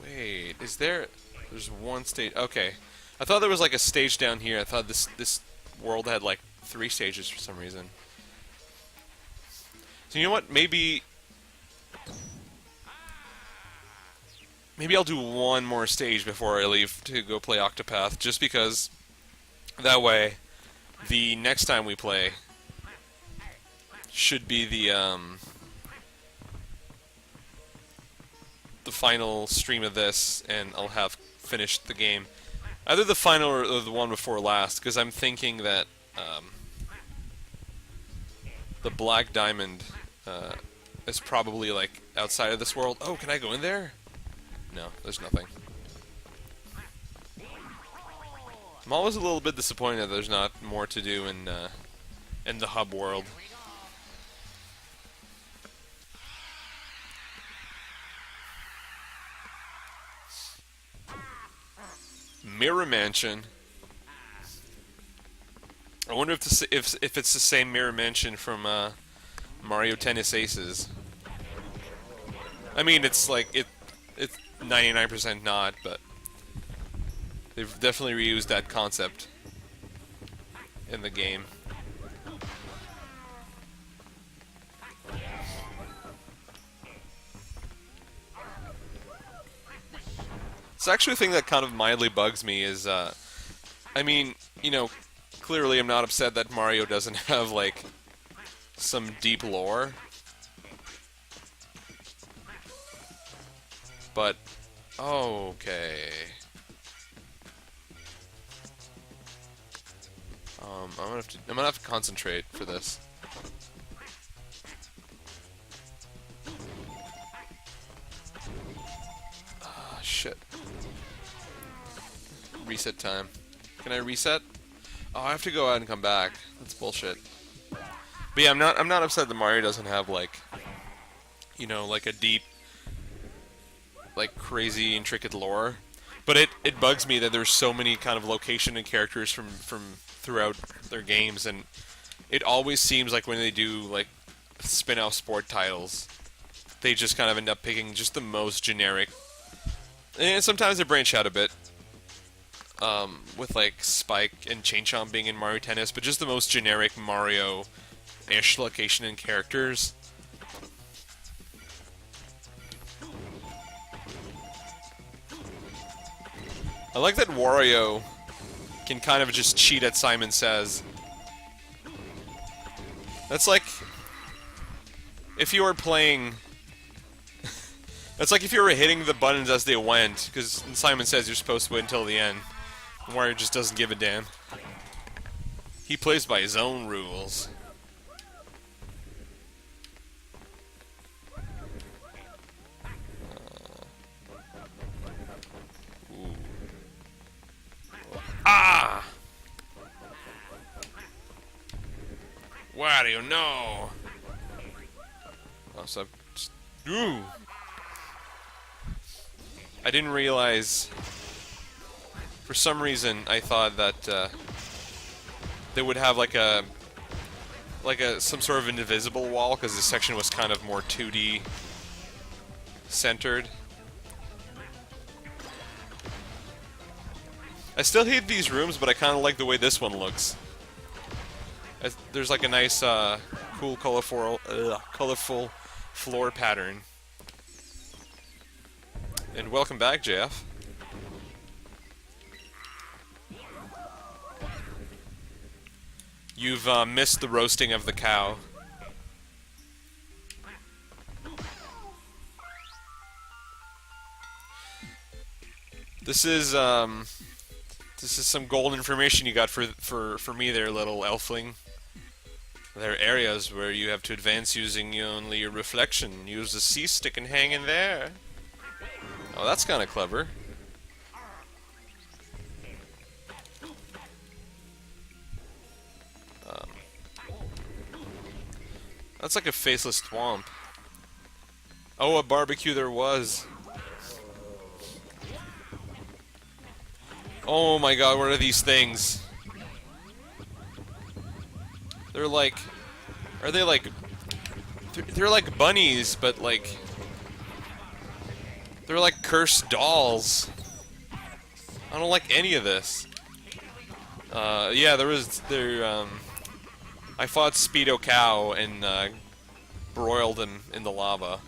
Wait, is there... There's one stage... Okay. I thought there was like a stage down here. I thought this world had like 3 stages for some reason. So you know what? Maybe I'll do one more stage before I leave to go play Octopath, just because that way the next time we play should be the final stream of this, and I'll have finished the game. Either the final or the one before last, because I'm thinking that the Black Diamond is probably like outside of this world. Oh, can I go in there? No, there's nothing. I'm always a little bit disappointed that there's not more to do in the hub world. Mirror Mansion. I wonder if it's the same Mirror Mansion from Mario Tennis Aces. I mean, it's like it's 99% not, but they've definitely reused that concept in the game. It's actually a thing that kind of mildly bugs me is, I mean, you know, clearly I'm not upset that Mario doesn't have, like, some deep lore. But, okay. I'm gonna have to concentrate for this. Ah, shit. Reset time. Can I reset? Oh, I have to go out and come back. That's bullshit. But yeah, I'm not upset that Mario doesn't have, like, you know, like a deep, like, crazy intricate lore. But it bugs me that there's so many kind of location and characters from throughout their games, and it always seems like when they do like spin-off sport titles, they just kind of end up picking just the most generic. And sometimes they branch out a bit, with like Spike and Chain Chomp being in Mario Tennis, but just the most generic Mario-ish location and characters. I like that Wario can kind of just cheat at Simon Says. That's like if you were playing... That's like if you were hitting the buttons as they went, because Simon Says you're supposed to wait until the end. Wario just doesn't give a damn. He plays by his own rules. Ah! Wario, no! Oh, so just... Ooh! I didn't realize... For some reason, I thought that they would have like a some sort of invisible wall, because this section was kind of more 2D centered. I still hate these rooms, but I kind of like the way this one looks. There's like a nice, cool, colorful floor pattern. And welcome back, JF. You've missed the roasting of the cow. This is some gold information you got for me there, little elfling. There are areas where you have to advance using only your reflection. Use the C-stick and hang in there. Oh, that's kind of clever. That's like a faceless swamp. Oh, a barbecue there was. Oh my god, what are these things? They're like... Are they like... They're like bunnies, but like... They're like cursed dolls. I don't like any of this. Yeah, I fought Speedo Cow and broiled him in the lava.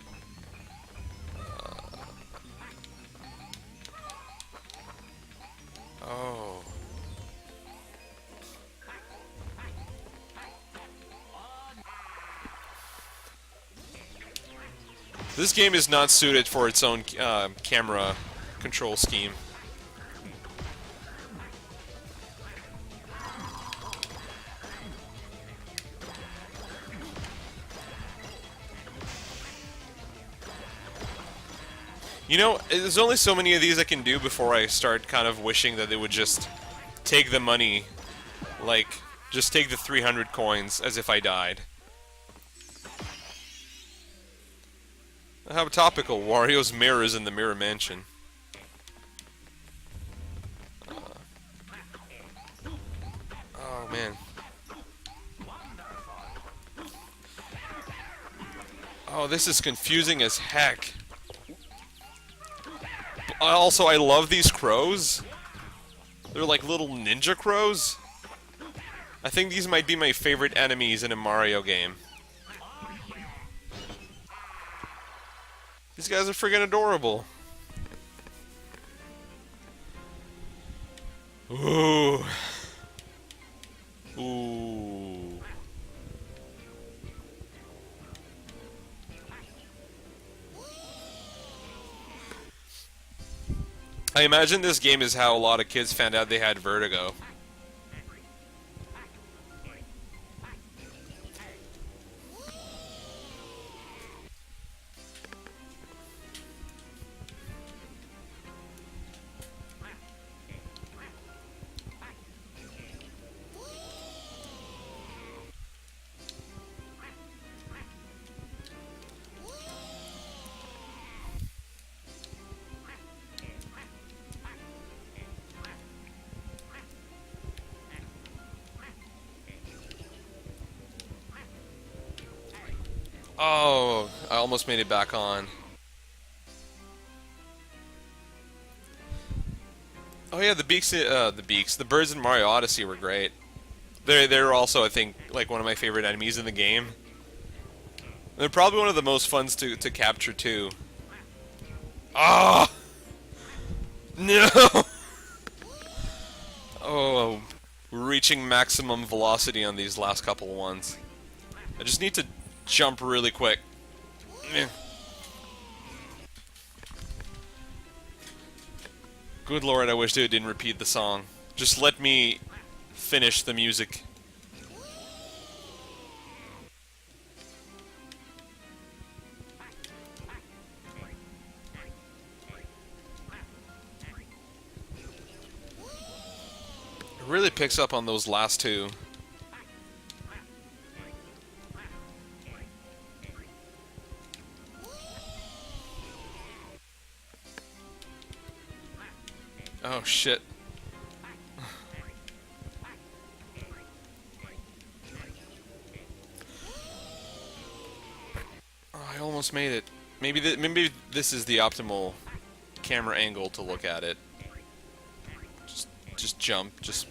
Oh. This game is not suited for its own camera control scheme. You know, there's only so many of these I can do before I start kind of wishing that they would just take the money, like, just take the 300 coins as if I died. How topical, Wario's mirrors in the Mirror Mansion. Oh, man. Oh, this is confusing as heck. Also, I love these crows. They're like little ninja crows. I think these might be my favorite enemies in a Mario game. These guys are friggin' adorable. Ooh. Ooh. I imagine this game is how a lot of kids found out they had vertigo. Oh, I almost made it back on. Oh yeah, the birds in Mario Odyssey were great. They're also, I think, like one of my favorite enemies in the game. They're probably one of the most fun to capture too. Ah! No! Oh, we're reaching maximum velocity on these last couple ones. I just need to jump really quick. Good lord, I wish they didn't repeat the song. Just let me finish the music. It really picks up on those last two. Oh shit. Oh, I almost made it. Maybe this is the optimal camera angle to look at it. Just jump. Just.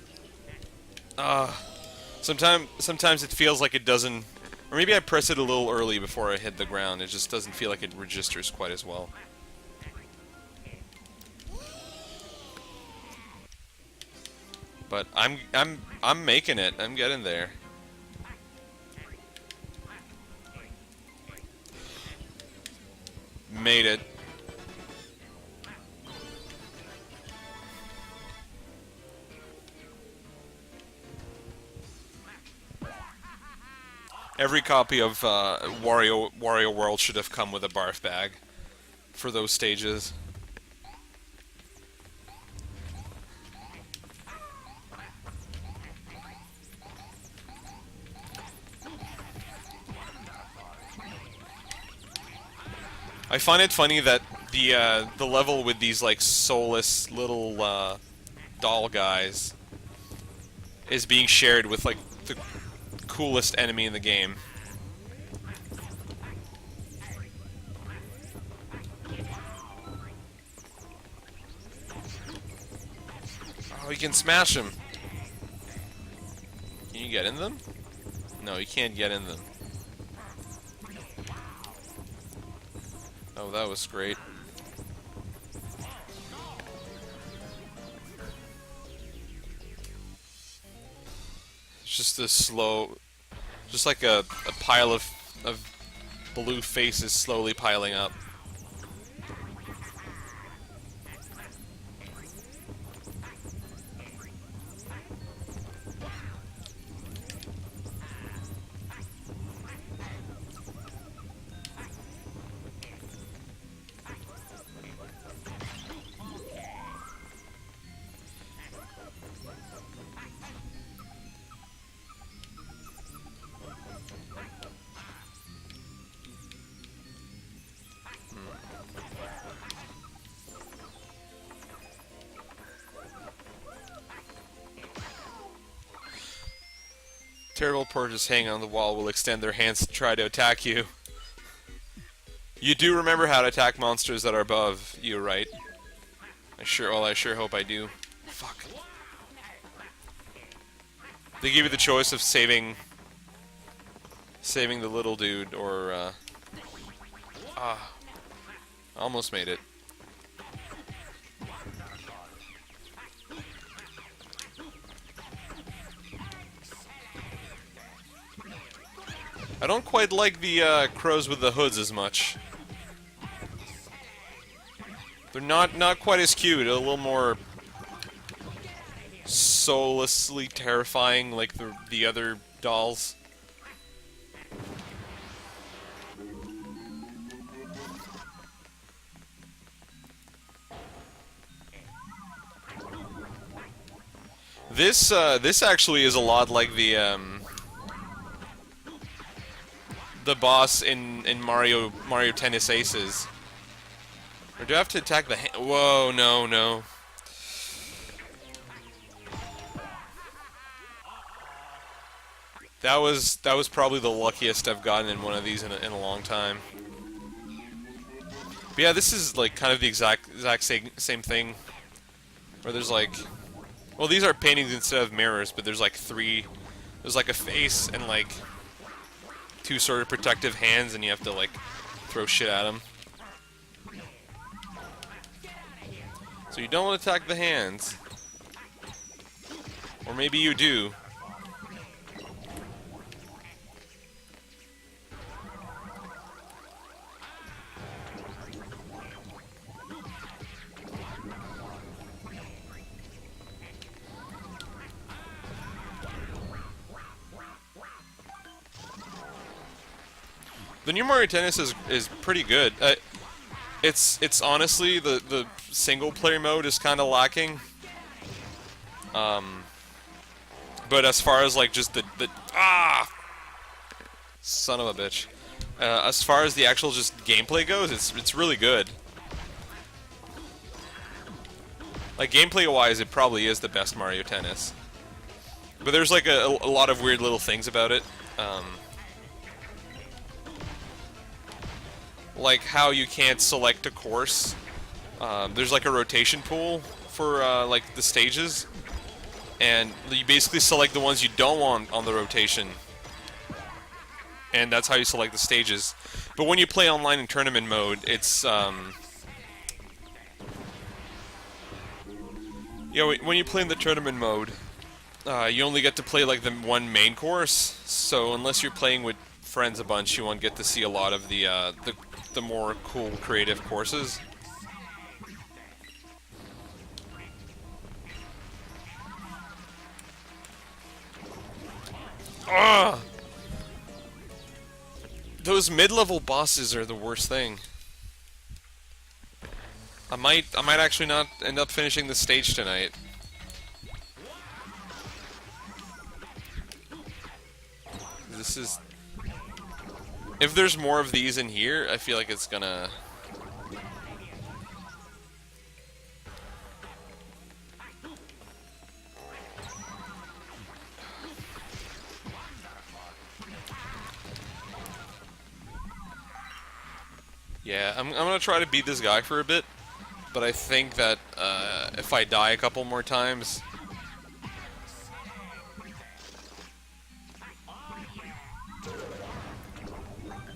Sometimes it feels like it doesn't. Or maybe I press it a little early before I hit the ground. It just doesn't feel like it registers quite as well. But I'm making it. I'm getting there. Made it. Every copy of Wario World should have come with a barf bag for those stages. I find it funny that the level with these like soulless little doll guys is being shared with like the coolest enemy in the game. Oh, you can smash them. Can you get in them? No, you can't get in them. Oh, that was great. It's just a slow... Just like a pile of blue faces slowly piling up. Terrible portraits hanging on the wall will extend their hands to try to attack you. You do remember how to attack monsters that are above you, right? I sure hope I do. Fuck. They give you the choice of saving the little dude or almost made it. I don't quite like the crows with the hoods as much. They're not quite as cute. A little more soullessly terrifying, like the other dolls. This actually is a lot like the boss in Mario Tennis Aces. Or do I have to attack the Whoa, no. That was probably the luckiest I've gotten in one of these in a long time. But yeah, this is like kind of the exact same thing. Where there's like, well, these are paintings instead of mirrors, but there's like there's like a face and like two sort of protective hands, and you have to like throw shit at them. So you don't want to attack the hands. Or maybe you do. The new Mario Tennis is pretty good. It's honestly the single player mode is kind of lacking. But as far as like just the son of a bitch. As far as the actual just gameplay goes, it's really good. Like gameplay wise, it probably is the best Mario Tennis. But there's like a lot of weird little things about it. Like how you can't select a course. There's like a rotation pool for like the stages, and you basically select the ones you don't want on the rotation, and that's how you select the stages. But when you play online in tournament mode, it's when you play in the tournament mode, you only get to play like the one main course. So unless you're playing with friends a bunch, you won't get to see a lot of the more cool creative courses. Ugh! Those mid-level bosses are the worst thing. I might actually not end up finishing the stage tonight. This is... If there's more of these in here, I feel like it's gonna Yeah, I'm gonna try to beat this guy for a bit, but I think that if I die a couple more times...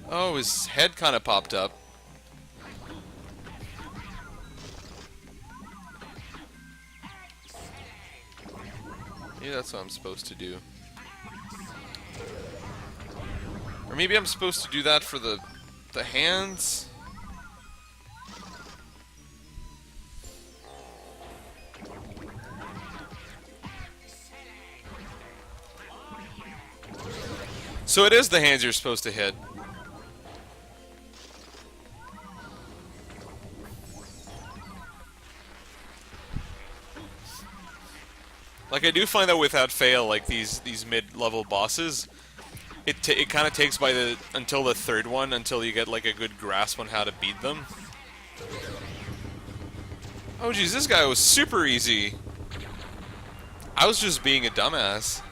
Oh, his head kind of popped up. Maybe that's what I'm supposed to do. Or maybe I'm supposed to do that for the hands? So it is the hands you're supposed to hit. Like, I do find that without fail, like these mid-level bosses, it kind of takes until the third one until you get like a good grasp on how to beat them. Oh geez, this guy was super easy. I was just being a dumbass.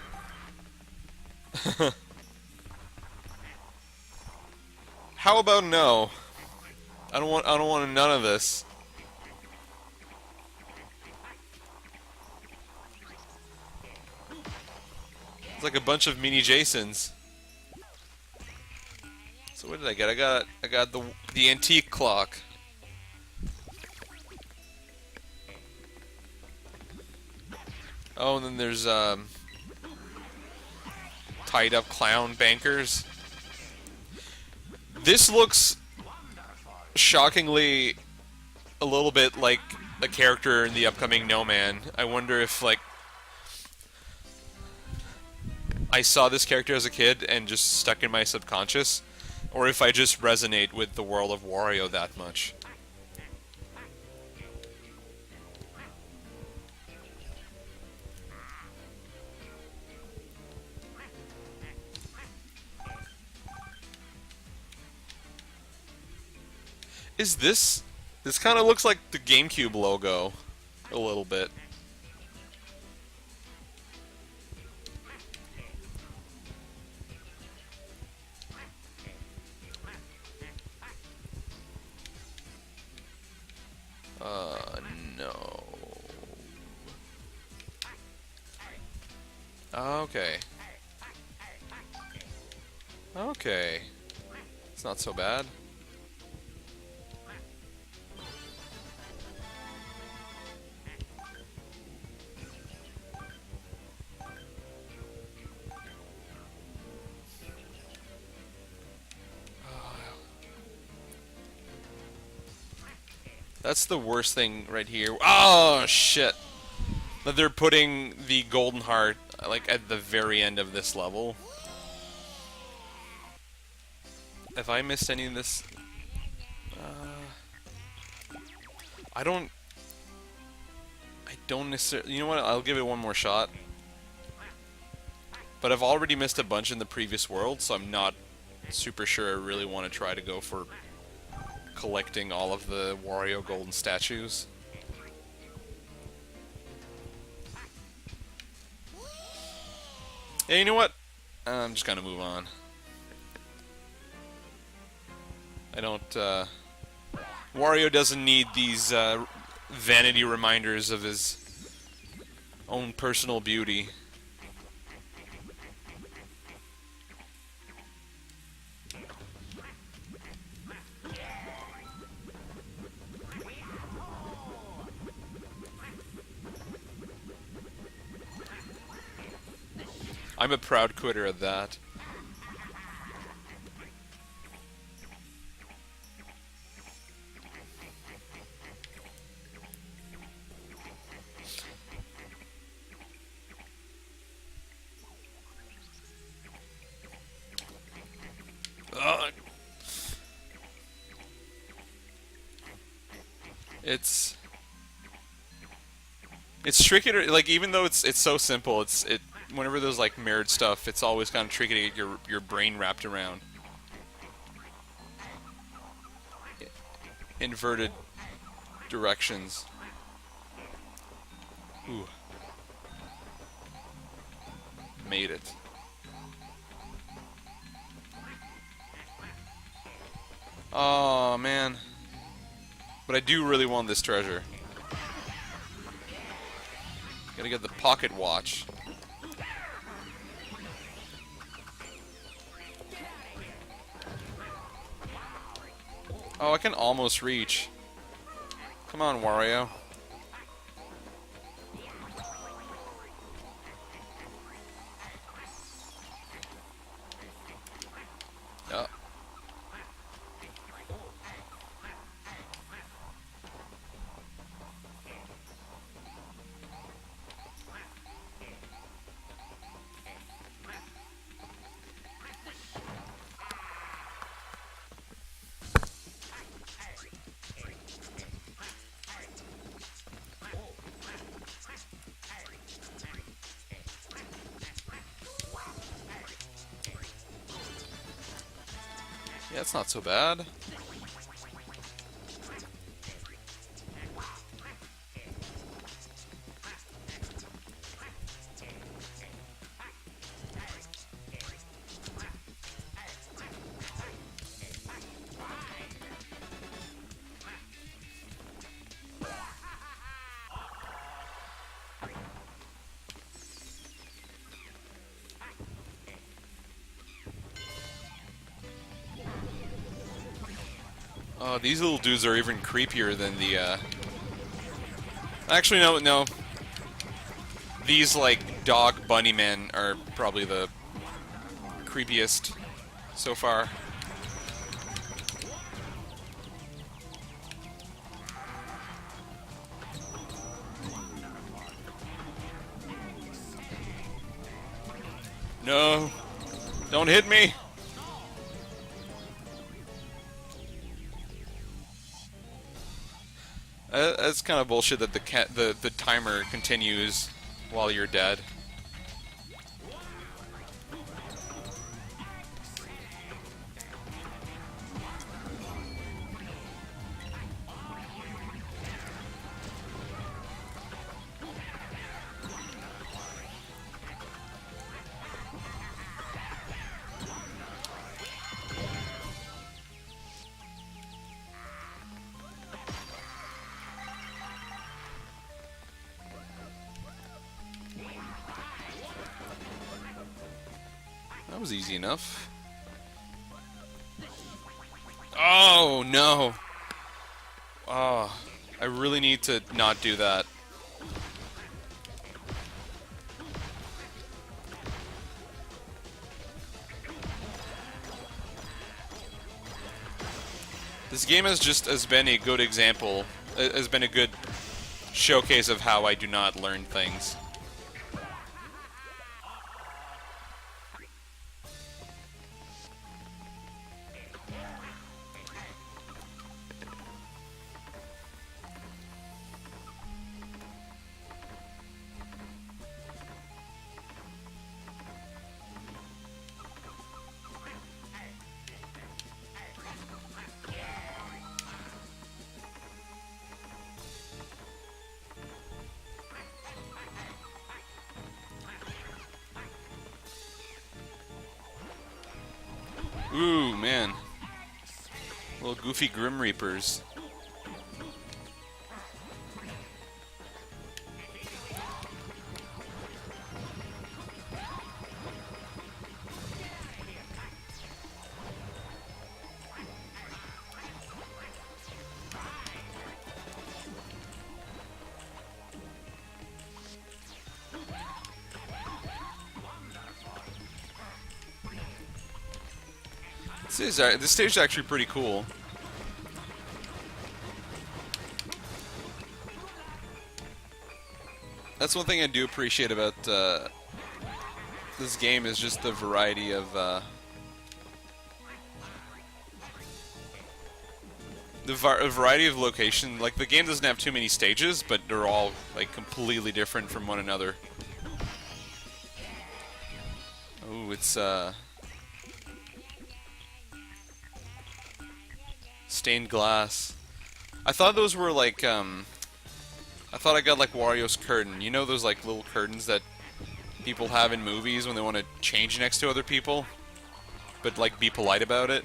How about no? I don't want none of this. It's like a bunch of mini Jasons. So what did I get? I got the antique clock. Oh, and then there's tied up clown bankers. This looks shockingly a little bit like a character in the upcoming No Man. I wonder if like I saw this character as a kid and just stuck in my subconscious, or if I just resonate with the world of Wario that much. Is this... This kind of looks like the GameCube logo. A little bit. No. Okay. Okay. It's not so bad. That's the worst thing right here. Oh, shit. That they're putting the golden heart, like, at the very end of this level. Have I missed any of this? I don't necessarily... You know what? I'll give it one more shot. But I've already missed a bunch in the previous world, so I'm not super sure I really want to try to go for collecting all of the Wario golden statues. Yeah, you know what? I'm just gonna move on. I don't, Wario doesn't need these, vanity reminders of his own personal beauty. I'm a proud quitter at that. It's tricky to, like, even though it's so simple, whenever there's like mirrored stuff, it's always kind of tricky to get your brain wrapped around. Inverted directions. Ooh. Made it. Oh, man. But I do really want this treasure. Gotta get the pocket watch. Oh, I can almost reach. Come on, Wario. Oh. Yeah, it's not so bad. Oh, these little dudes are even creepier than the, Actually, no. These, like, dog bunny men are probably the creepiest so far. No! Don't hit me! That's kind of bullshit that the timer continues while you're dead. That was easy enough. Oh, no. Oh, I really need to not do that. This game has been a good example, has been a good showcase of how I do not learn things. Ooh, man. Little goofy Grim Reapers. This stage is actually pretty cool. That's one thing I do appreciate about this game is just the variety of variety of location. Like, the game doesn't have too many stages, but they're all like completely different from one another. Oh, it's stained glass. I thought those were like, I thought I got like Wario's curtain. You know those like little curtains that people have in movies when they want to change next to other people? But like be polite about it?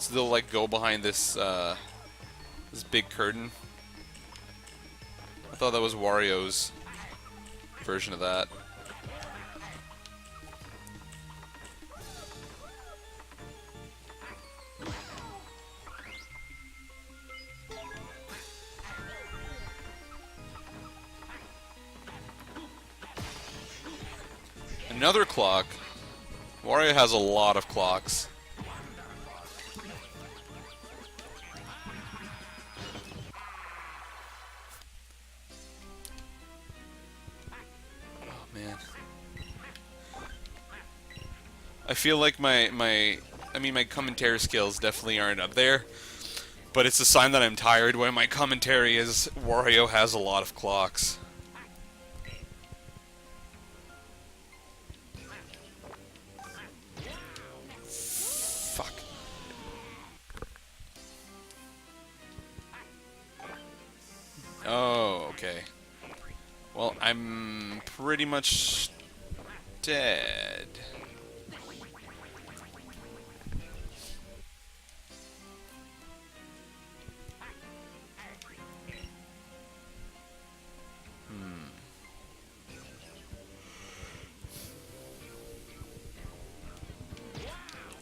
So they'll like go behind this this big curtain. I thought that was Wario's version of that. Another clock. Wario has a lot of clocks. Oh man. I feel like my commentary skills definitely aren't up there, but it's a sign that I'm tired when my commentary is Wario has a lot of clocks. Fuck. Oh, okay. Well, I'm pretty much dead.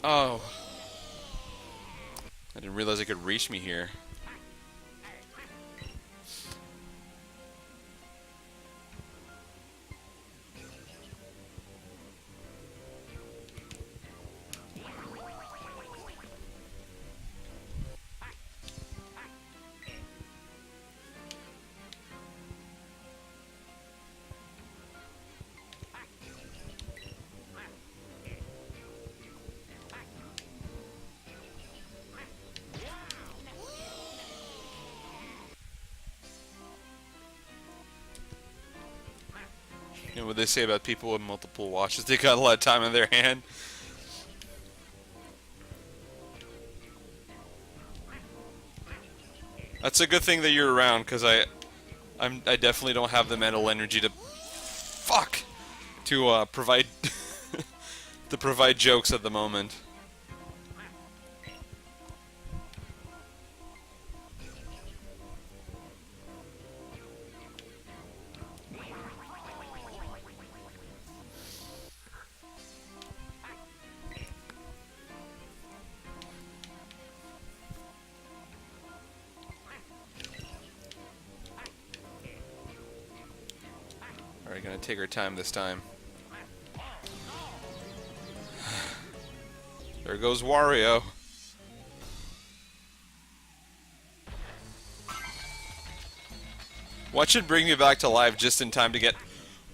Oh. I didn't realize it could reach me here. You know what they say about people with multiple watches? They got a lot of time on their hand. That's a good thing that you're around, because I definitely don't have the mental energy to provide to provide jokes at the moment. Alright, gonna take our time this time. There goes Wario. What should bring me back to life just in time to get...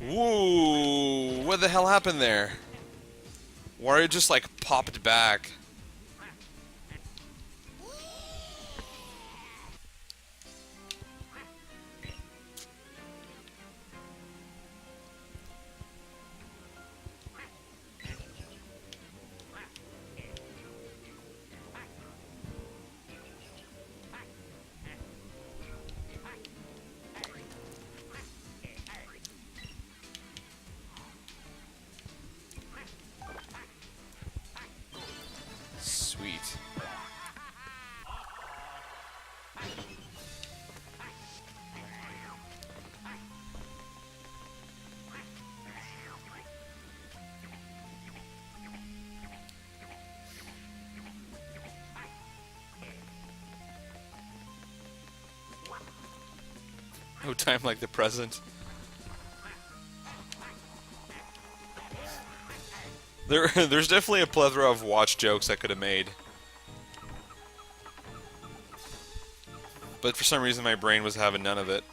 Woo! What the hell happened there? Wario just like popped back. Sweet. No time like the present. There's definitely a plethora of watch jokes I could have made. But for some reason my brain was having none of it.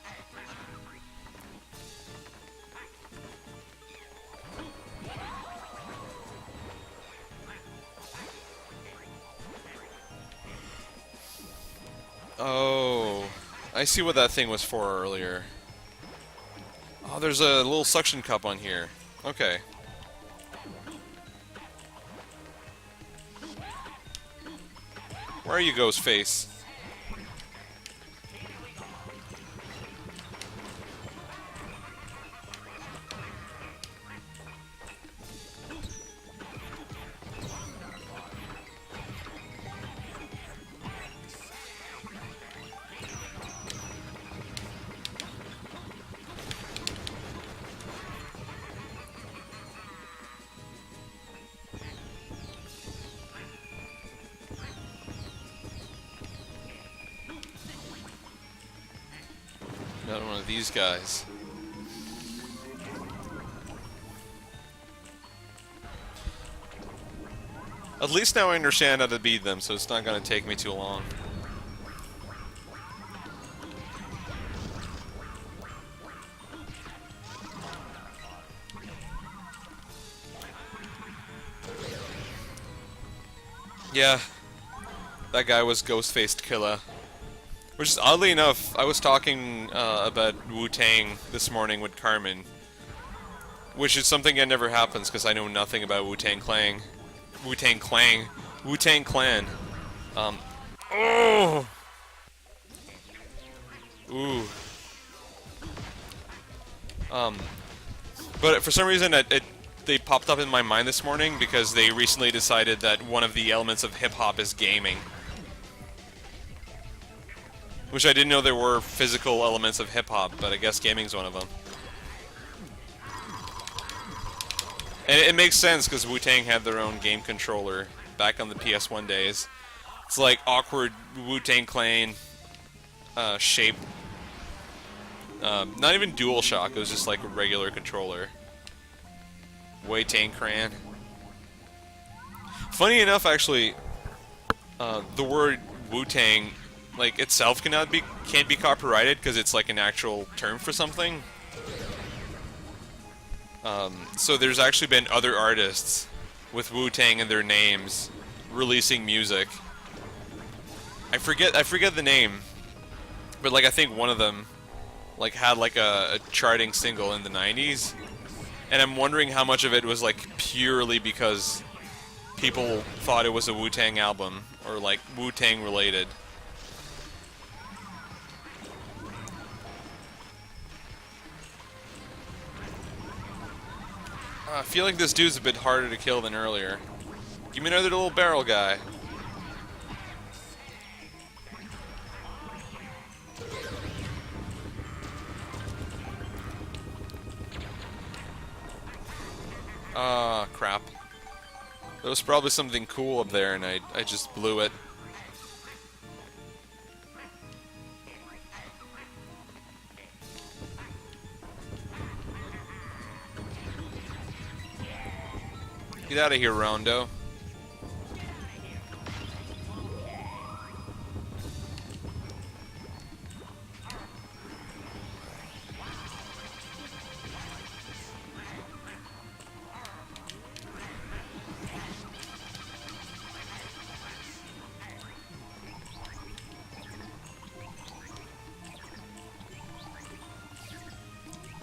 Oh, I see what that thing was for earlier. Oh, there's a little suction cup on here. Okay. Where are you, Ghostface? Another one of these guys. At least now I understand how to beat them, so it's not going to take me too long. Yeah, that guy was Ghost-Faced Killer. Which is, oddly enough, I was talking about Wu-Tang this morning with Carmen. Which is something that never happens, because I know nothing about Wu-Tang Clan. Wu-Tang Clan. Wu-Tang Clan. Oh! Ooh. But for some reason, they popped up in my mind this morning because they recently decided that one of the elements of hip-hop is gaming. Which I didn't know there were physical elements of hip-hop, but I guess gaming's one of them. And it makes sense because Wu-Tang had their own game controller back on the PS1 days. It's like awkward Wu-Tang Clan shape. Not even DualShock, it was just like a regular controller. Wu-Tang Clan. Funny enough, actually, the word Wu-Tang, like itself, can't be copyrighted because it's like an actual term for something. So there's actually been other artists with Wu-Tang in their names releasing music. I forget the name, but like I think one of them like had like a charting single in the 90s, and I'm wondering how much of it was like purely because people thought it was a Wu-Tang album or like Wu-Tang related. I feel like this dude's a bit harder to kill than earlier. Give me another little barrel guy. Ah, crap. There was probably something cool up there and I just blew it. Get out of here, Rondo.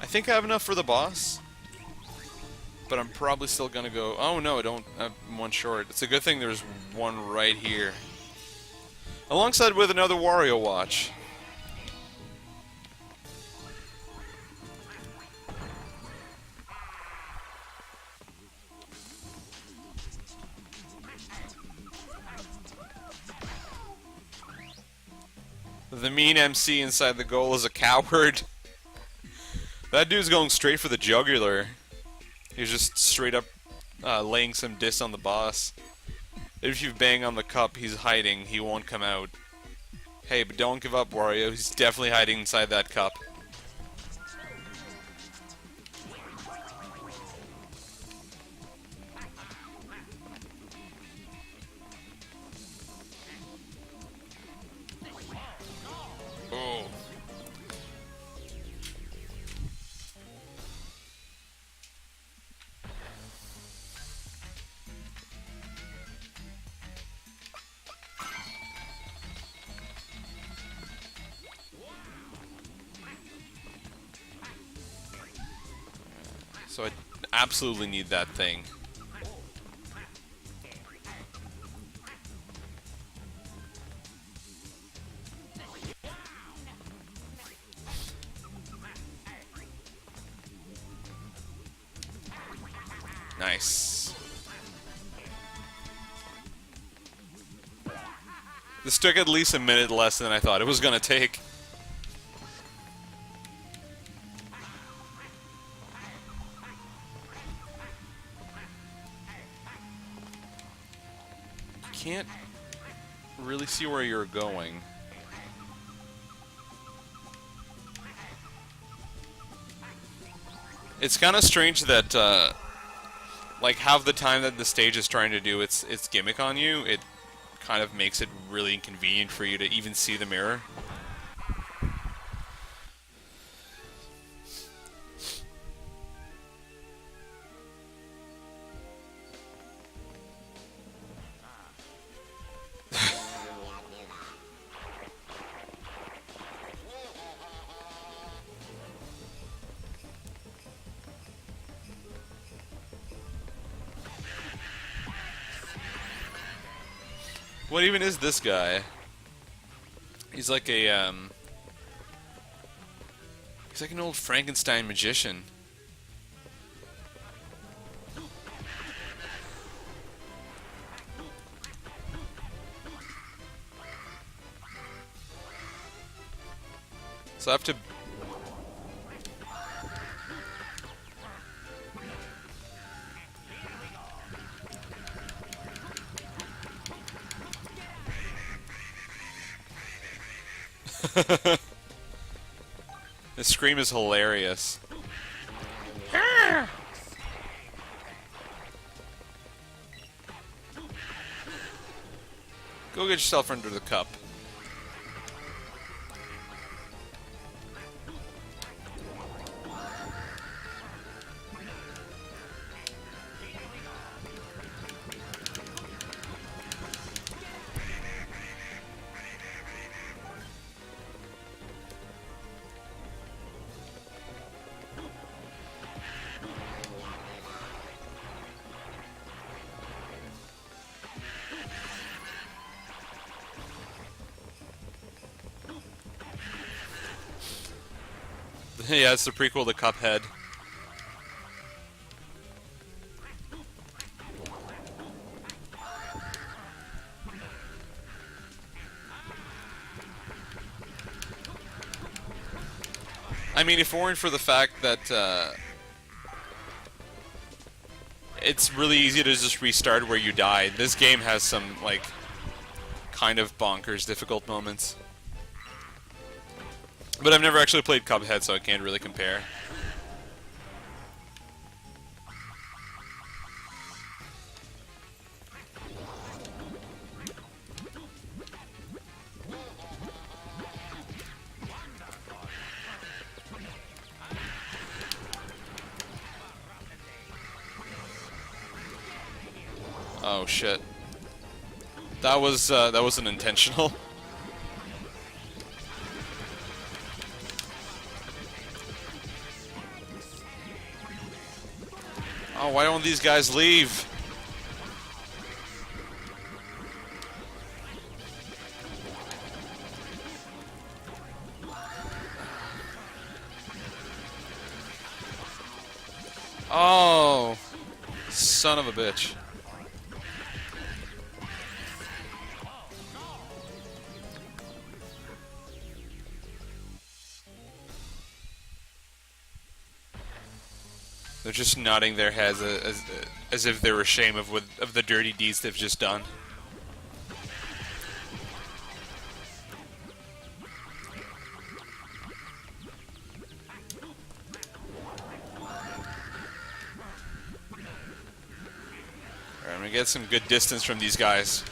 I think I have enough for the boss. But I'm probably still gonna go... Oh no, I don't. I'm one short. It's a good thing there's one right here. Alongside with another Wario watch. The mean MC inside the goal is a coward. That dude's going straight for the jugular. He's just straight up laying some diss on the boss. If you bang on the cup, he's hiding. He won't come out. Hey, but don't give up, Wario. He's definitely hiding inside that cup. Oh. So I absolutely need that thing. Nice. This took at least a minute less than I thought it was gonna take. Can't really see where you're going. It's kind of strange that, like, half the time that the stage is trying to do its gimmick on you, it kind of makes it really inconvenient for you to even see the mirror. What even is this guy? He's like a, he's like an old Frankenstein magician. So I have to... This scream is hilarious. Go get yourself under the cup. Yeah, it's the prequel to Cuphead. I mean, if it weren't for the fact that it's really easy to just restart where you died, this game has some, like, kind of bonkers difficult moments. But I've never actually played Cuphead, so I can't really compare. Oh shit. That wasn't intentional. Oh, why don't these guys leave? Oh, son of a bitch. They're just nodding their heads as if they were ashamed of the dirty deeds they've just done. Alright, I'm gonna get some good distance from these guys.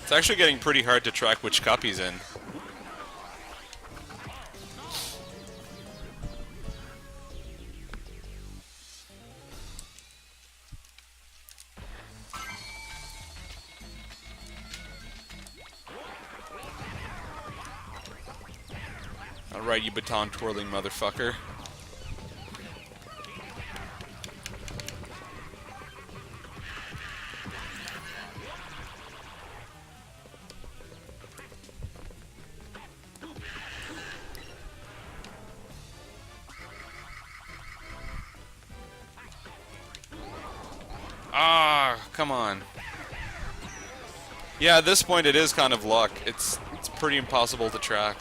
It's actually getting pretty hard to track which cup he's in. Alright, you baton twirling motherfucker. Ah, come on. Yeah, at this point it is kind of luck. It's pretty impossible to track.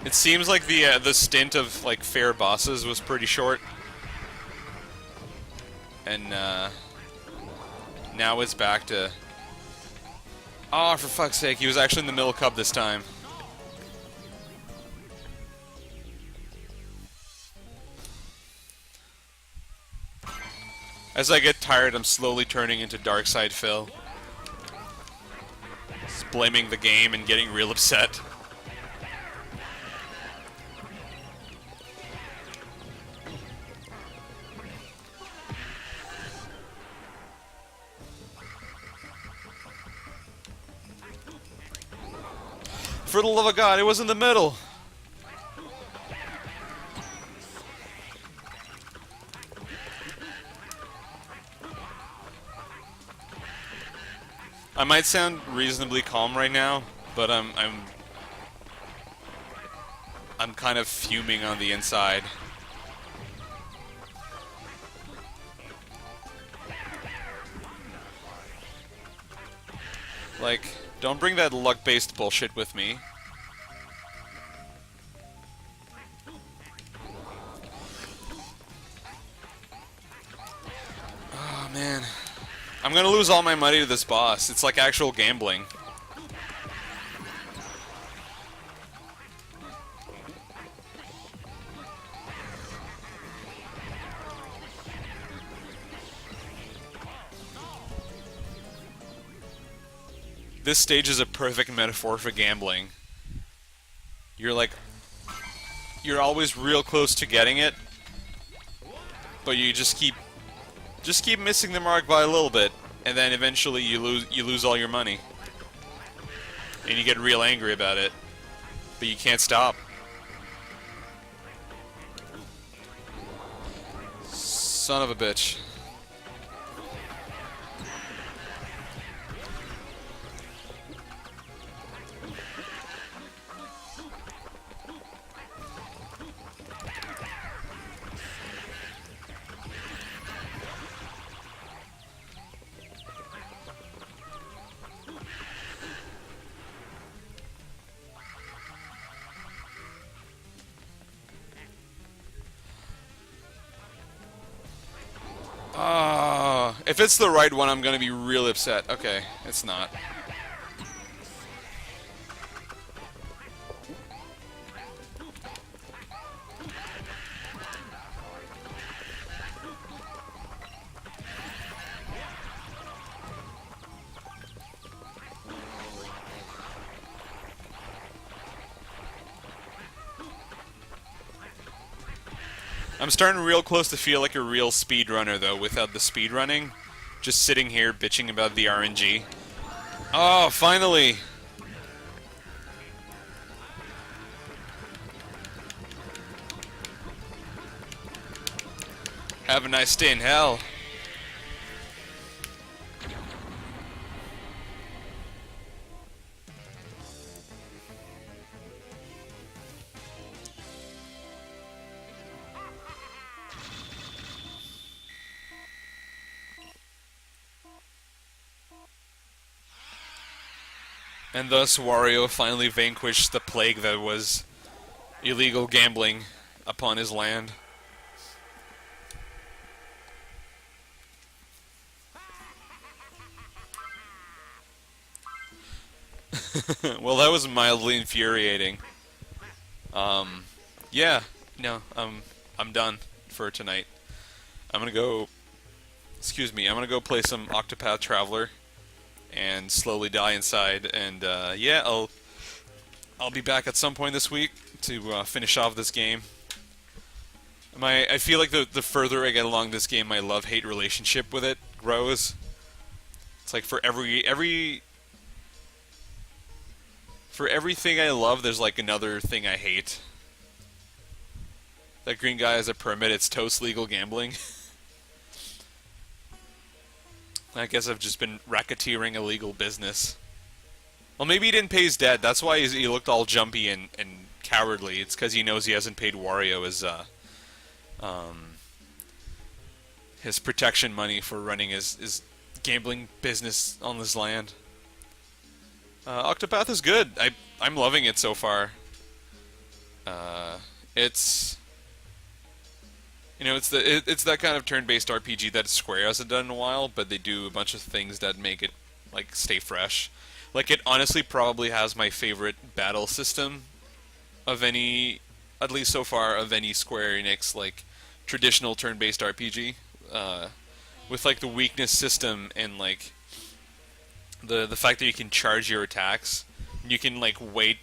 It seems like the stint of like fair bosses was pretty short, and now it's back to. Oh, for fuck's sake! He was actually in the middle cup this time. As I get tired, I'm slowly turning into Dark Side Phil, just blaming the game and getting real upset. For the love of God, it was in the middle! I might sound reasonably calm right now, but I'm kind of fuming on the inside. Like, don't bring that luck-based bullshit with me. Oh, man. I'm gonna lose all my money to this boss. It's like actual gambling. This stage is a perfect metaphor for gambling. You're like, you're always real close to getting it, but you just keep missing the mark by a little bit, and then eventually you lose all your money, and you get real angry about it, but you can't stop. Son of a bitch. If it's the right one, I'm gonna be real upset. Okay, it's not. I'm starting real close to feel like a real speedrunner, though, without the speedrunning. Just sitting here bitching about the RNG. Oh, finally! Have a nice day in hell. And thus, Wario finally vanquished the plague that was illegal gambling upon his land. Well, that was mildly infuriating. Yeah, no, I'm done for tonight. I'm gonna go. Excuse me. I'm gonna go play some Octopath Traveler and slowly die inside. And yeah, I'll be back at some point this week to finish off this game. I feel like the further I get along this game, my love-hate relationship with it grows. It's like for everything I love, there's like another thing I hate. That green guy has a permit. It's toast legal gambling. I guess I've just been racketeering illegal business. Well, maybe he didn't pay his debt. That's why he looked all jumpy and cowardly. It's because he knows he hasn't paid Wario his protection money for running his gambling business on this land. Octopath is good. I'm loving it so far. It's it's that kind of turn-based RPG that Square hasn't done in a while, but they do a bunch of things that make it like stay fresh. Like it honestly probably has my favorite battle system of any, at least so far, of any Square Enix like traditional turn-based RPG. With like the weakness system and like the fact that you can charge your attacks, you can like wait,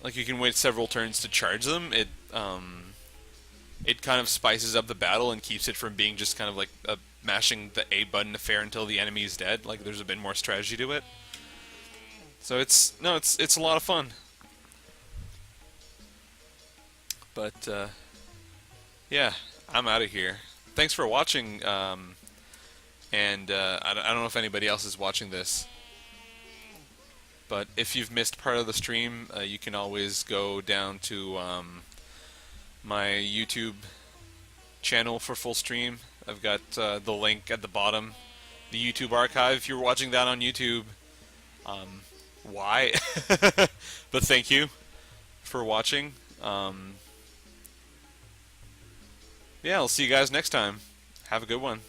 like you can wait several turns to charge them. It kind of spices up the battle and keeps it from being just kind of like mashing the A button affair until the enemy is dead. Like there's a bit more strategy to it. So it's a lot of fun. But yeah, I'm out of here. Thanks for watching. And I don't know if anybody else is watching this, but if you've missed part of the stream, you can always go down to my YouTube channel for full stream. I've got the link at the bottom, the YouTube archive. If you're watching that on YouTube, why? But thank you for watching. Yeah, I'll see you guys next time. Have a good one.